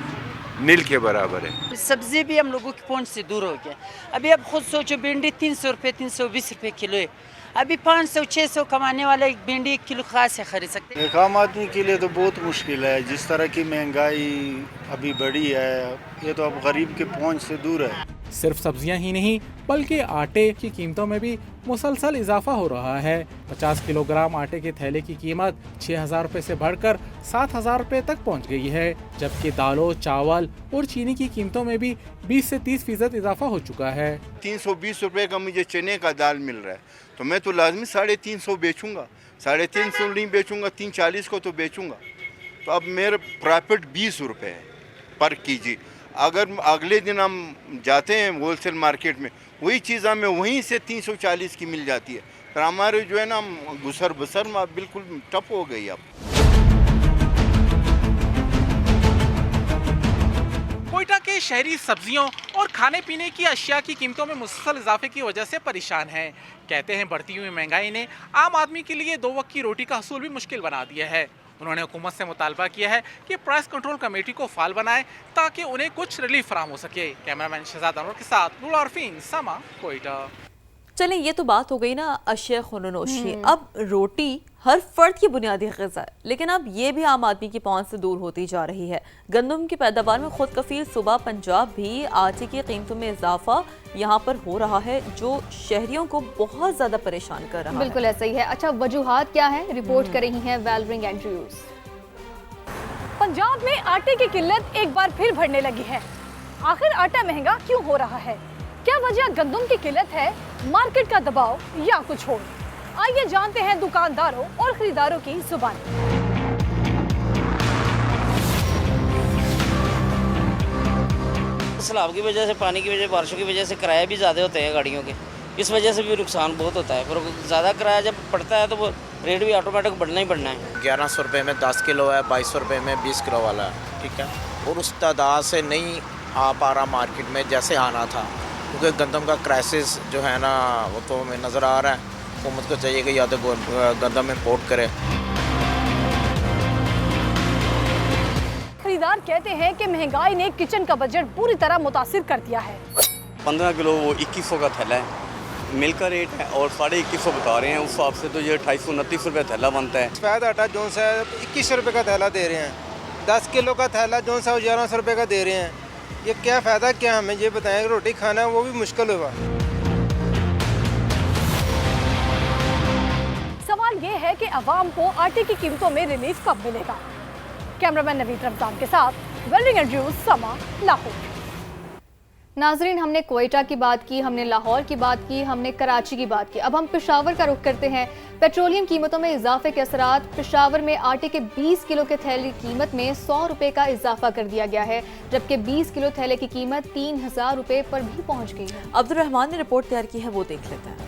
नील के बराबर है। सब्जी भी हम लोगों की पहुंच से दूर हो गया। अभी अब खुद सोचो, भिंडी 300 रुपये, 320 रुपये किलो है। अभी 500-600 कमाने वाला एक भिंडी 1 किलो कहाँ से खरीद सकते हैं? एक आम आदमी के लिए तो बहुत मुश्किल है। जिस तरह की महंगाई अभी बढ़ी है, ये तो अब गरीब के पहुंच से दूर है। सिर्फ सब्जियां ही नहीं बल्कि आटे की कीमतों में भी मुसलसल इजाफा हो रहा है। 50 किलोग्राम आटे के थैले की कीमत 6000 रुपये से बढ़कर 7000 रुपये तक पहुंच गई है, जबकि दालों, चावल और चीनी की कीमतों में भी 20 से 30% इजाफा हो चुका है। 320 रुपये का मुझे चने का दाल मिल रहा है, तो मैं तो लाजमी 350 बेचूंगा। 350 नहीं बेचूंगा, 340 को तो बेचूंगा। तो अब मेरा प्रॉफिट 20 रुपये है पर केजी। अगर अगले दिन हम जाते हैं होलसेल मार्केट में, वही चीज़ हमें वहीं से 340 की मिल जाती है। पर हमारे जो है ना गुसर बसर में बिल्कुल टफ हो गई। अब कोयटा के शहरी सब्जियों और खाने पीने की अशिया की कीमतों में मुसलसल इजाफे की वजह से परेशान हैं। कहते हैं बढ़ती हुई महंगाई ने आम आदमी के लिए 2 वक्त की रोटी का हसूल भी मुश्किल बना दिया है। उन्होंने हुकूमत से मुतालबा किया है कि प्राइस कंट्रोल कमेटी को फाल बनाए ताकि उन्हें कुछ रिलीफ फराहम हो सके। कैमरामैन शहजाद अनवर के साथ नूरुल आरफीन, समा, कोयटा। चलें, ये तो बात हो गई ना अशिया ख़ुनोशी। अब रोटी हर फर्द की बुनियादी ग़िज़ा है, लेकिन अब ये भी आम आदमी की पहुंच से दूर होती जा रही है। गंदम की पैदावार में खुद कफील सूबा पंजाब भी आटे की कीमतों में इजाफा यहाँ पर हो रहा है, जो शहरियों को बहुत ज़्यादा परेशान कर रहा है। बिल्कुल ऐसा ही है। अच्छा, वजूहात क्या है, रिपोर्ट कर रही हैं वेलरिंग एंड्रयूज। पंजाब में आटे की किल्लत एक बार फिर बढ़ने लगी है। आखिर आटा महंगा क्यों हो रहा है? क्या वजह गंदम की किल्लत है, मार्केट का दबाव या कुछ और? आइए जानते हैं दुकानदारों और खरीदारों की जुबान। सैलाब की वजह से, पानी की वजह, बारिशों की वजह से किराए भी ज़्यादा होते हैं गाड़ियों के, इस वजह से भी नुकसान बहुत होता है। पर ज़्यादा किराया जब पड़ता है तो वो रेट भी ऑटोमेटिक बढ़ना ही बढ़ना है। 1100 रुपये में 10 किलो है, 2200 रुपये में 20 किलो वाला है, ठीक है। और उस तादाद से नहीं आ पा रहा मार्केट में जैसे आना था, क्योंकि गंदम का क्राइसिस जो है ना वो तो हमें नज़र आ रहा है। हुकूमत को चाहिए कि या तो गंदम इम्पोर्ट करे। खरीदार कहते हैं कि महंगाई ने किचन का बजट पूरी तरह मुतासिर कर दिया है। 15 किलो वो 2100 का थैला है, मिल का रेट है और 2150 बता रहे हैं। उस हिसाब से तो ये 2829 रुपये थैला बनता है। सफ़ेद आटा जो सा 2100 रुपये का थैला दे रहे हैं, 10 किलो का थैला जो सा 1100 रुपये का दे रहे हैं। ये क्या फ़ायदा, क्या हमें ये बताएं, रोटी खाना वो भी मुश्किल होगा। सवाल ये है कि अवाम को आटे की कीमतों में रिलीफ कब मिलेगा? कैमरामैन नवीद रमजान के साथ वेलरिंग एंड्रयूज, समा, लाहौर। नाजरीन, हमने कोयटा की बात की, हमने लाहौर की बात की, हमने कराची की बात की। अब हम पेशावर का रुख करते हैं। पेट्रोलियम कीमतों में इजाफे के असरात। पेशावर में आटे के 20 किलो के थैले की कीमत में 100 रुपये का इजाफा कर दिया गया है, जबकि 20 किलो थैले की कीमत 3000 रुपये पर भी पहुंच गई है। अब्दुल रहमान ने रिपोर्ट तैयार की है, वो देख लेते हैं।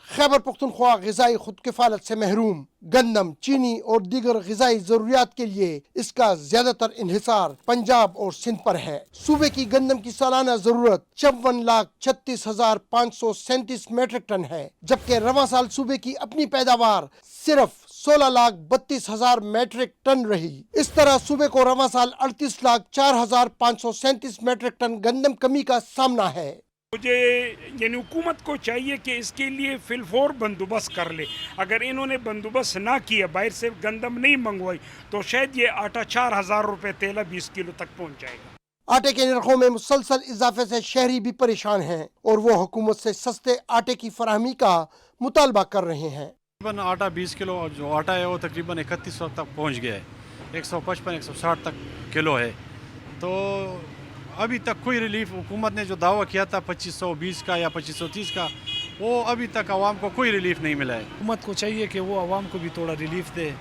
खैबर पख्तूनख्वा ग़िज़ाई खुद किफ़ालत से महरूम। गंदम, चीनी और दीगर ग़िज़ाई ज़रूरियात के लिए इसका ज़्यादातर इन्हिसार पंजाब और सिंध पर है। सूबे की गंदम की सालाना ज़रूरत 54,36,537 मीट्रिक टन है, जबकि रवां साल सूबे की अपनी पैदावार सिर्फ 16,32,000 मीट्रिक टन रही। इस तरह सूबे को रवां साल 38,04,537 मीट्रिक टन गंदम कमी का सामना है। मुझे यानी हुकूमत को चाहिए कि इसके लिए फिलफोर बंदोबस्त कर ले। अगर इन्होंने बंदोबस्त ना किया, बाहर से गंदम नहीं मंगवाई, तो शायद ये आटा 4000 रुपये तेला 20 किलो तक पहुंच जाएगा। आटे के नरखों में मुसलसल इजाफे से शहरी भी परेशान हैं और वो हुकूमत से सस्ते आटे की फराहमी का मुतालबा कर रहे हैं। तकरीबन आटा 20 किलो जो आटा है वो तकरीबन 3100 तक पहुँच गया है, 155-160 तक किलो है। तो अभी तक कोई रिलीफ, हुकूमत ने जो दावा किया था 2520 का या 2530 का, वो अभी तक आवाम को कोई रिलीफ नहीं मिला है। हुकूमत को चाहिए कि वो आवाम को भी थोड़ा रिलीफ दे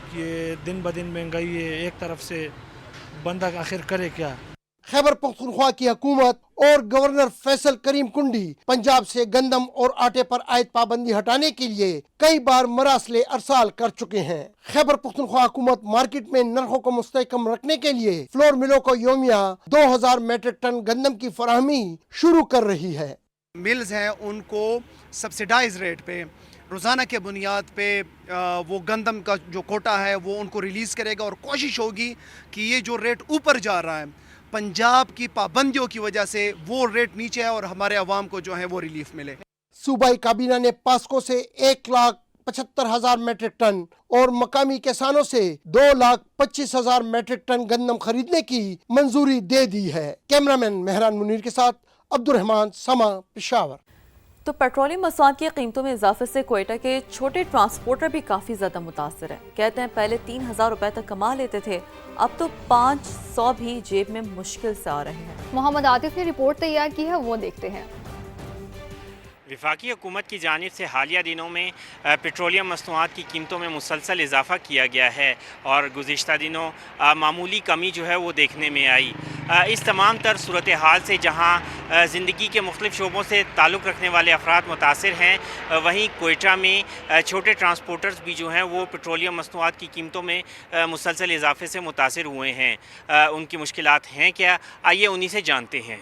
कि दिन ब दिन महंगाई है, एक तरफ से बंदा आखिर करे क्या। खैबर पख्तूनख्वा की हुकूमत और गवर्नर फैसल करीम कुंडी पंजाब से गंदम और आटे पर आयद पाबंदी हटाने के लिए कई बार मरासले अरसाल कर चुके हैं। खैबर पख्तूनख्वा हुकूमत मार्केट में नरखों को मुस्तहकम रखने के लिए फ्लोर मिलों को योमिया 2000 मीट्रिक टन गंदम की फराहमी शुरू कर रही है। मिल्स हैं उनको सब्सिडाइज रेट पे रोज़ाना के बुनियाद पे वो गंदम का जो कोटा है वो उनको रिलीज़ करेगा और कोशिश होगी कि ये जो रेट ऊपर जा रहा है पंजाब की पाबंदियों की वजह से वो रेट नीचे है और हमारे अवाम को जो है वो रिलीफ मिले। सूबाई काबीना ने पास्को से 1,75,000 मीट्रिक टन और मकामी किसानों से 2,25,000 मीट्रिक टन गंदम खरीदने की मंजूरी दे दी है। कैमरामैन मेहरान मुनीर के साथ अब्दुल रहमान, समा, पेशावर। तो पेट्रोलियम मसवाद की कीमतों में इजाफे से कोयटा के छोटे ट्रांसपोर्टर भी काफ़ी ज़्यादा मुतासर है। कहते हैं पहले 3000 रुपए तक कमा लेते थे, अब तो 500 भी जेब में मुश्किल से आ रहे हैं। मोहम्मद आतिफ ने रिपोर्ट तैयार की है, वो देखते हैं। वफाकी हुकूमत की जानिब से हालिया दिनों में पेट्रोलियम मसनूआत की कीमतों में मुसलसल इजाफ़ा किया गया है और गुज़िश्ता दिनों मामूली कमी जो है वो देखने में आई। इस तमाम तर सूरत हाल से जहाँ ज़िंदगी के मुख्तलिफ शोबों से ताल्लुक़ रखने वाले अफराद मुतासिर हैं, वहीं कोयटा में छोटे ट्रांसपोर्टर्स भी जो हैं वो पेट्रोलियम मसनूआत की कीमतों में मुसलसल इजाफ़े से मुतासिर हुए हैं। उनकी मुश्किलात हैं क्या, आइए उन्हीं से जानते हैं।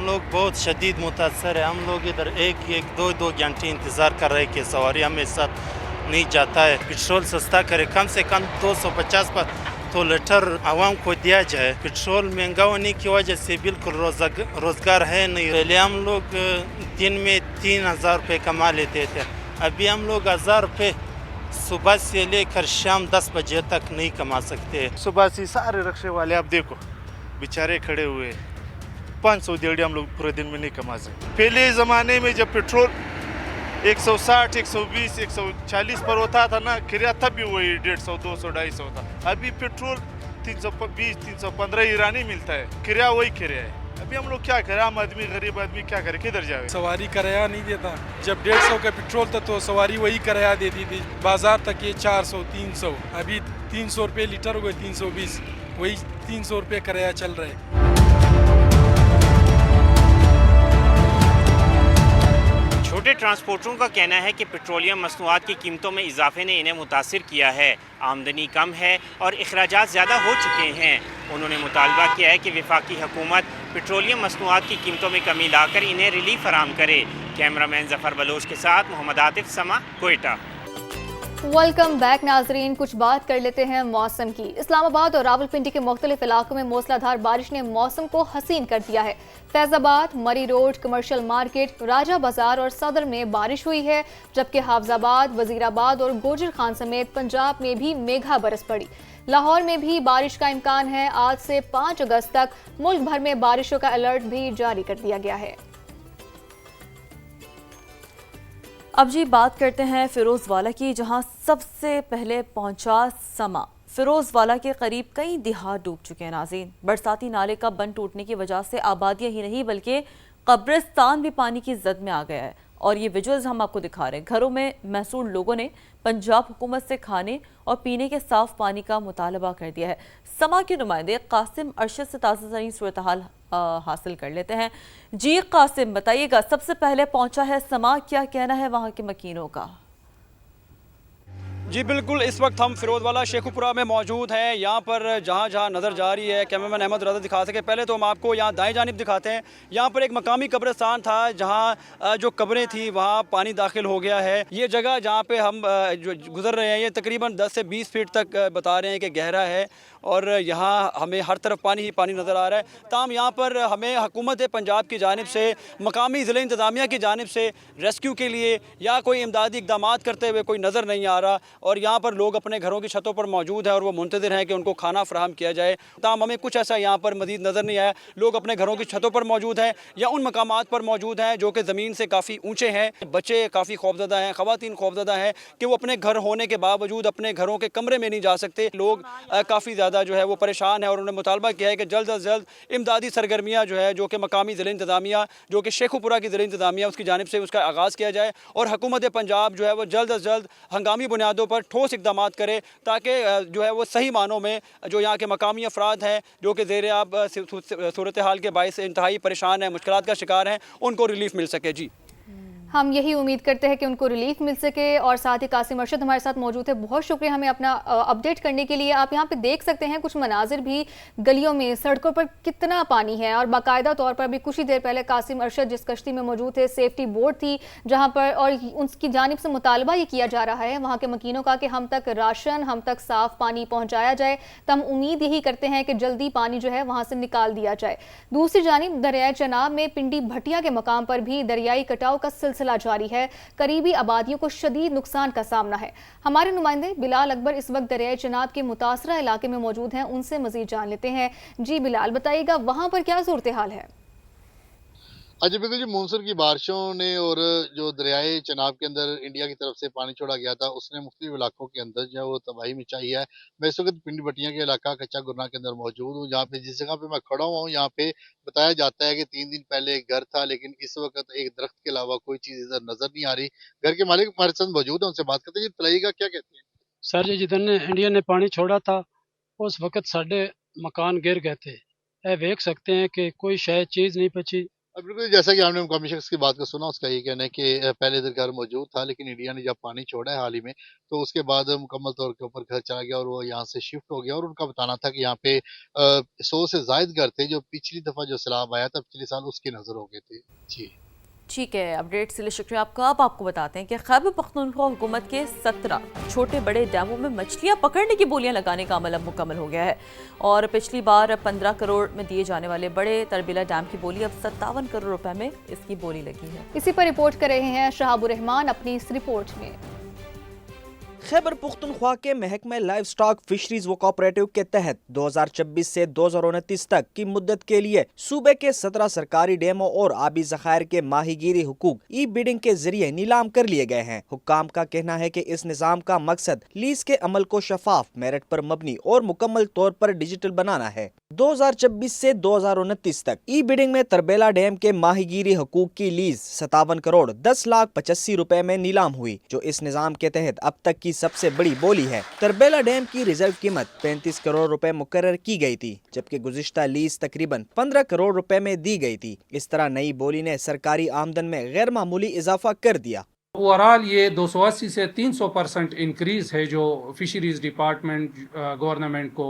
लोग बहुत शदीद मुतासर है। हम लोग इधर एक दो घंटे इंतज़ार कर रहे कि सवारी हमें साथ नहीं जाता है। पेट्रोल सस्ता करे, कम से कम 250 पर तो लीटर आवाम को दिया जाए। पेट्रोल महंगा होने की वजह से बिल्कुल रोजगार है नहीं। पहले हम लोग दिन में 3,000 रुपये कमा लेते थे, अभी हम लोग 1,000 रुपये सुबह से लेकर शाम 10 बजे तक नहीं कमा सकते। सुबह से सारे रिक्शे वाले आप देखो बेचारे खड़े हुए, 500 डेढ़ हम लोग पूरे दिन में नहीं कमा सकते। पहले ज़माने में जब पेट्रोल 160, 120, 140 पर होता था ना, किराया तब भी वही 150, 200, 250 था। अभी पेट्रोल 320, 315 ईरानी मिलता है, किराया वही किराया है। अभी हम लोग क्या करें, आम आदमी गरीब आदमी क्या करे, किधर जाए। सवारी किराया नहीं देता, जब 150 का पेट्रोल था तो सवारी वही किराया देती थी। बाजार तक ये 400, 300, अभी 300 रुपये लीटर हो गए, 320, वही 300 रुपये किराया चल रहा है। छोटे ट्रांसपोर्टरों का कहना है कि पेट्रोलियम मसनूआत की कीमतों में इजाफे ने इन्हें मुतासिर किया है। आमदनी कम है और अखराजात ज़्यादा हो चुके हैं। उन्होंने मुतालबा किया है कि वफाकी हुकूमत पेट्रोलियम मसनूआत की कीमतों में कमी लाकर इन्हें रिलीफ फराम करे। कैमरामैन जफ़र बलोच के साथ मोहम्मद आतिफ, समा, कोयटा। वेलकम बैक नाजरीन। कुछ बात कर लेते हैं मौसम की। इस्लामाबाद और रावलपिंडी के मुख्तलिफ इलाकों में मूसलाधार बारिश ने मौसम को हसीन कर दिया है। फैजाबाद, मरी रोड, कमर्शियल मार्केट, राजा बाजार और सदर में बारिश हुई है, जबकि हाफजाबाद, वजीराबाद और गोजर खान समेत पंजाब में भी मेघा बरस पड़ी। लाहौर में भी बारिश का इम्कान है। आज से 5 अगस्त तक मुल्क भर में बारिशों का अलर्ट भी जारी कर दिया गया है। अब जी बात करते हैं फिरोजवाला की, जहां सबसे पहले पहुंचा समा। फिरोजवाला के करीब कई देहात डूब चुके हैं नाज़रीन। बरसाती नाले का बंद टूटने की वजह से आबादियां ही नहीं बल्कि कब्रिस्तान भी पानी की जद में आ गया है। और ये विजुअल्स हम आपको दिखा रहे हैं। घरों में महसूल लोगों ने पंजाब हुकूमत से खाने और पीने के साफ पानी का मुतालबा कर दिया है। समा के नुमाइंदे कासिम अरशद से ताज़ा तरीन सूरत हाल हासिल कर लेते हैं। जी कासिम, बताइएगा, सबसे पहले पहुंचा है समा, क्या कहना है वहां के मकीनों का? जी बिल्कुल, इस वक्त हम फिरोजवाला शेखुपुरा में मौजूद हैं। यहाँ पर जहाँ जहाँ नज़र जा रही है, कैमरामैन अहमद रज़ा दिखा सके। पहले तो हम आपको यहाँ दाएं जानिब दिखाते हैं। यहाँ पर एक मकामी कब्रिस्तान था, जहाँ जो कब्रें थी वहाँ पानी दाखिल हो गया है। ये जगह जहाँ पे हम जो गुजर रहे हैं, ये तकरीबन 10 से 20 फीट तक बता रहे हैं कि गहरा है और यहाँ हमें हर तरफ पानी ही पानी नज़र आ रहा है। ताम यहाँ पर हमें हुकूमत पंजाब की जानिब से, मकामी ज़िला इंतज़ामिया की जानिब से रेस्क्यू के लिए या कोई इमदादी इकदाम करते हुए कोई नज़र नहीं आ रहा। और यहाँ पर लोग अपने घरों की छतों पर मौजूद हैं और वो मुंतज़िर हैं कि उनको खाना फराहम किया जाए। ताम हमें कुछ ऐसा यहाँ पर मज़ीद नज़र नहीं आया। लोग अपने घरों की छतों पर मौजूद हैं या उन मकामात पर मौजूद हैं जो कि ज़मीन से काफ़ी ऊँचे हैं। बच्चे काफ़ी खौफज़दा हैं, ख़वातीन खौफज़दा हैं कि वो अपने घर होने के बावजूद अपने घरों के कमरे में नहीं जा सकते। लोग काफ़ी ज़्यादा जो है वो परेशान है और उन्होंने मुतालबा किया है कि जल्द अज जल्द इमदादी सरगर्मियाँ जो है, जो कि मकामी ज़िला इंतज़ामिया, जो कि शेखुपुरा की ज़िला इंतज़ामिया, उसकी जानिब से उसका आगाज़ किया जाए और हुकूमत पंजाब जो है वो जल्द अज जल्द हंगामी बुनियादों पर ठोस इकदाम करे, ताकि जो है वो सही मानों में जो यहाँ के मकामी अफराद हैं जो कि ज़ेर आब सूरत हाल के बायस इंतहाई परेशान हैं, मुश्किलात का शिकार हैं, उनको रिलीफ मिल सके। जी हम यही उम्मीद करते हैं कि उनको रिलीफ मिल सके। और साथ ही कासिम अरशद हमारे साथ मौजूद है, बहुत शुक्रिया हमें अपना अपडेट करने के लिए। आप यहाँ पे देख सकते हैं कुछ मनाजिर भी, गलियों में, सड़कों पर कितना पानी है। और बाकायदा तौर पर अभी कुछ ही देर पहले कासिम अरशद जिस कश्ती में मौजूद थे, सेफ्टी बोर्ड थी जहाँ पर, और उनकी जानिब से मुतालबा ये किया जा रहा है वहाँ के मकीनों का कि हम तक राशन, हम तक साफ पानी पहुँचाया जाए। तो हम उम्मीद यही करते हैं कि जल्दी पानी जो है वहाँ से निकाल दिया जाए। दूसरी जानिब दरियाए चनाब में पिंडी भटिया के मकाम पर भी दरियाई कटाव का सिलसिला जारी है। करीबी आबादियों को शदीद नुकसान का सामना है। हमारे नुमाइंदे बिलाल अकबर इस वक्त दरियाए चनाब के मुतासरा इलाके में मौजूद हैं, उनसे मजीद जान लेते हैं। जी बिलाल, बताइएगा वहां पर क्या सूरत हाल है? अच्छा बिल्कुल जी, मानसून की बारिशों ने और जो दरियाए चनाब के अंदर इंडिया की तरफ से पानी छोड़ा गया था, उसने मुख्तलिफ इलाकों के अंदर जो है वो तबाही मचाई है। मैं इस वक्त पिंडी भटिया के इलाका कच्चा गुरना के अंदर मौजूद हूँ, जहाँ पे जिस जगह पे मैं खड़ा हुआ हूँ, यहाँ पे बताया जाता है कि 3 दिन पहले एक घर था, लेकिन इस वक्त एक दरख्त के अलावा कोई चीज़ इधर नजर नहीं आ रही। घर के मालिक हमारे साथ मौजूद है, उनसे बात करते हैं। जी बताइएगा, क्या कहते हैं? सर जी, जिधर ने इंडिया ने पानी छोड़ा था उस वक्त साढ़े मकान गिर गए थे। ये देख सकते हैं कि कोई शायद चीज़ नहीं बची। अब बिल्कुल जैसा कि आपने मुकामी शख्स की बात को सुना, उसका ये कहना है कि पहले इधर घर मौजूद था, लेकिन इंडिया ने जब पानी छोड़ा है हाल ही में, तो उसके बाद मुकम्मल तौर के ऊपर घर चला गया और वो यहाँ से शिफ्ट हो गया। और उनका बताना था कि यहाँ पे 100 से जायद घर थे जो पिछली दफ़ा जो सैलाब आया था पिछले साल, उसकी नज़र हो गए थे। जी ठीक है, अपडेट के लिए शुक्रिया आपका। अब आपको बताते हैं कि खैबर पख्तूनख्वा हुकूमत के 17 छोटे बड़े डैमों में मछलियां पकड़ने की बोलियां लगाने का अमल अब मुकम्मल हो गया है और पिछली बार 15 करोड़ में दिए जाने वाले बड़े तरबीला डैम की बोली अब 57 करोड़ रुपए में इसकी बोली लगी है। इसी पर रिपोर्ट कर रहे हैं शहाबुर रहमान अपनी इस रिपोर्ट में। खैबर पुख्तनख्वा के महकमे लाइव स्टॉक फिशरीज व कोऑपरेटिव के तहत 2026 से 2029 तक की मुद्दत के लिए सूबे के 17 सरकारी डैमों और आबी ज़खायर के माहीगीरी हुकूक ई बिडिंग के जरिए नीलाम कर लिए गए हैं। हुक्काम का कहना है कि इस निज़ाम का मकसद लीज के अमल को शफाफ, मेरिट पर मबनी और मुकम्मल तौर पर डिजिटल बनाना है। 2026 से 2029 तक ई बिडिंग में तरबेला डैम के माहीगीरी हुकूक की लीज 57 करोड़ 10,85,000 रुपए में नीलाम हुई, जो इस निज़ाम के तहत अब तक की सबसे बड़ी बोली है। तरबेला डैम की रिजर्व कीमत 35 करोड़ रुपए मुकर्रर की गई थी, जबकि गुज़िश्ता लीज तकरीबन 15 करोड़ रुपए में दी गई थी। इस तरह नई बोली ने सरकारी आमदन में गैर मामूली इजाफा कर दिया। ओवरऑल ये 280 से 300% इंक्रीज है जो फिशरीज डिपार्टमेंट गवर्नमेंट को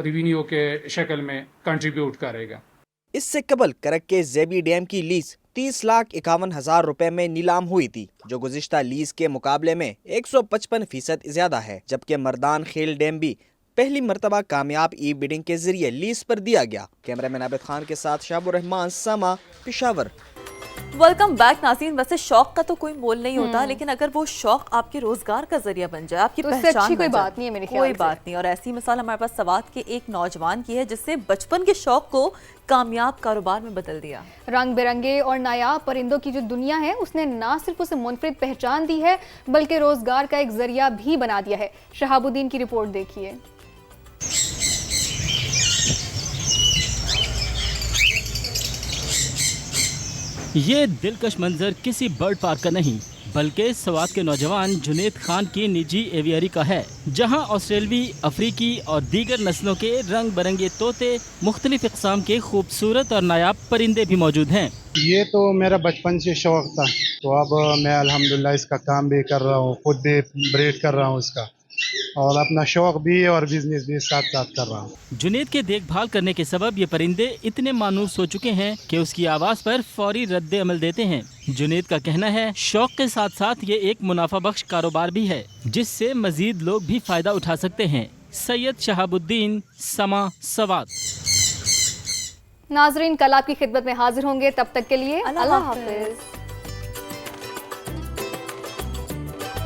रेवेन्यू के शक्ल में कंट्रीब्यूट करेगा। इससे कबल करक के जेबी डैम की लीज 30,51,000 रुपए में नीलाम हुई थी, जो गुज़िश्ता लीज के मुकाबले में 155% ज्यादा है, जबकि मर्दान खेल डैम भी पहली मर्तबा कामयाब ई बिडिंग के जरिए लीज पर दिया गया। कैमरामैन आबिद खान के साथ शाहबुर रहमान, समा, पेशावर। वेलकम बैक नाज़रीन। वैसे शौक का तो कोई मोल नहीं होता, लेकिन अगर वो शौक आपके रोजगार का जरिया बन जाए, आपकी तो पहचान कोई बात नहीं है मेरे ख्याल कोई से। बात नहीं। और ऐसी मिसाल हमारे पास सवात के एक नौजवान की है जिससे बचपन के शौक को कामयाब कारोबार में बदल दिया। रंग बिरंगे और नायाब परिंदों की जो दुनिया है उसने ना सिर्फ उसे मुनफरिद पहचान दी है बल्कि रोजगार का एक जरिया भी बना दिया है। शहाबुद्दीन की रिपोर्ट देखिए। ये दिलकश मंजर किसी बर्ड पार्क का नहीं बल्कि सवात के नौजवान जुनेद खान की निजी एवियरी का है, जहां ऑस्ट्रेलवी, अफ्रीकी और दीगर नस्लों के रंग बिरंगे तोते, मुख्तलिफ इक़साम के खूबसूरत और नायाब परिंदे भी मौजूद हैं। ये तो मेरा बचपन से शौक था, तो अब मैं अल्हम्दुलिल्लाह इसका काम भी कर रहा हूँ, खुद भी ब्रीड कर रहा हूँ इसका, और अपना शौक भी और बिजनेस भी साथ साथ कर रहा हूँ। जुनेद के देखभाल करने के सबब ये परिंदे इतने मानूस हो चुके हैं कि उसकी आवाज़ पर फौरी रद्द अमल देते हैं। जुनेद का कहना है शौक के साथ साथ ये एक मुनाफा बख्श कारोबार भी है, जिससे मजीद लोग भी फायदा उठा सकते हैं। सैयद शहाबुद्दीन, समा, सवात। नाजरीन, कल आपकी खिदमत में हाजिर होंगे, तब तक के लिए अल्लाह हाफिज।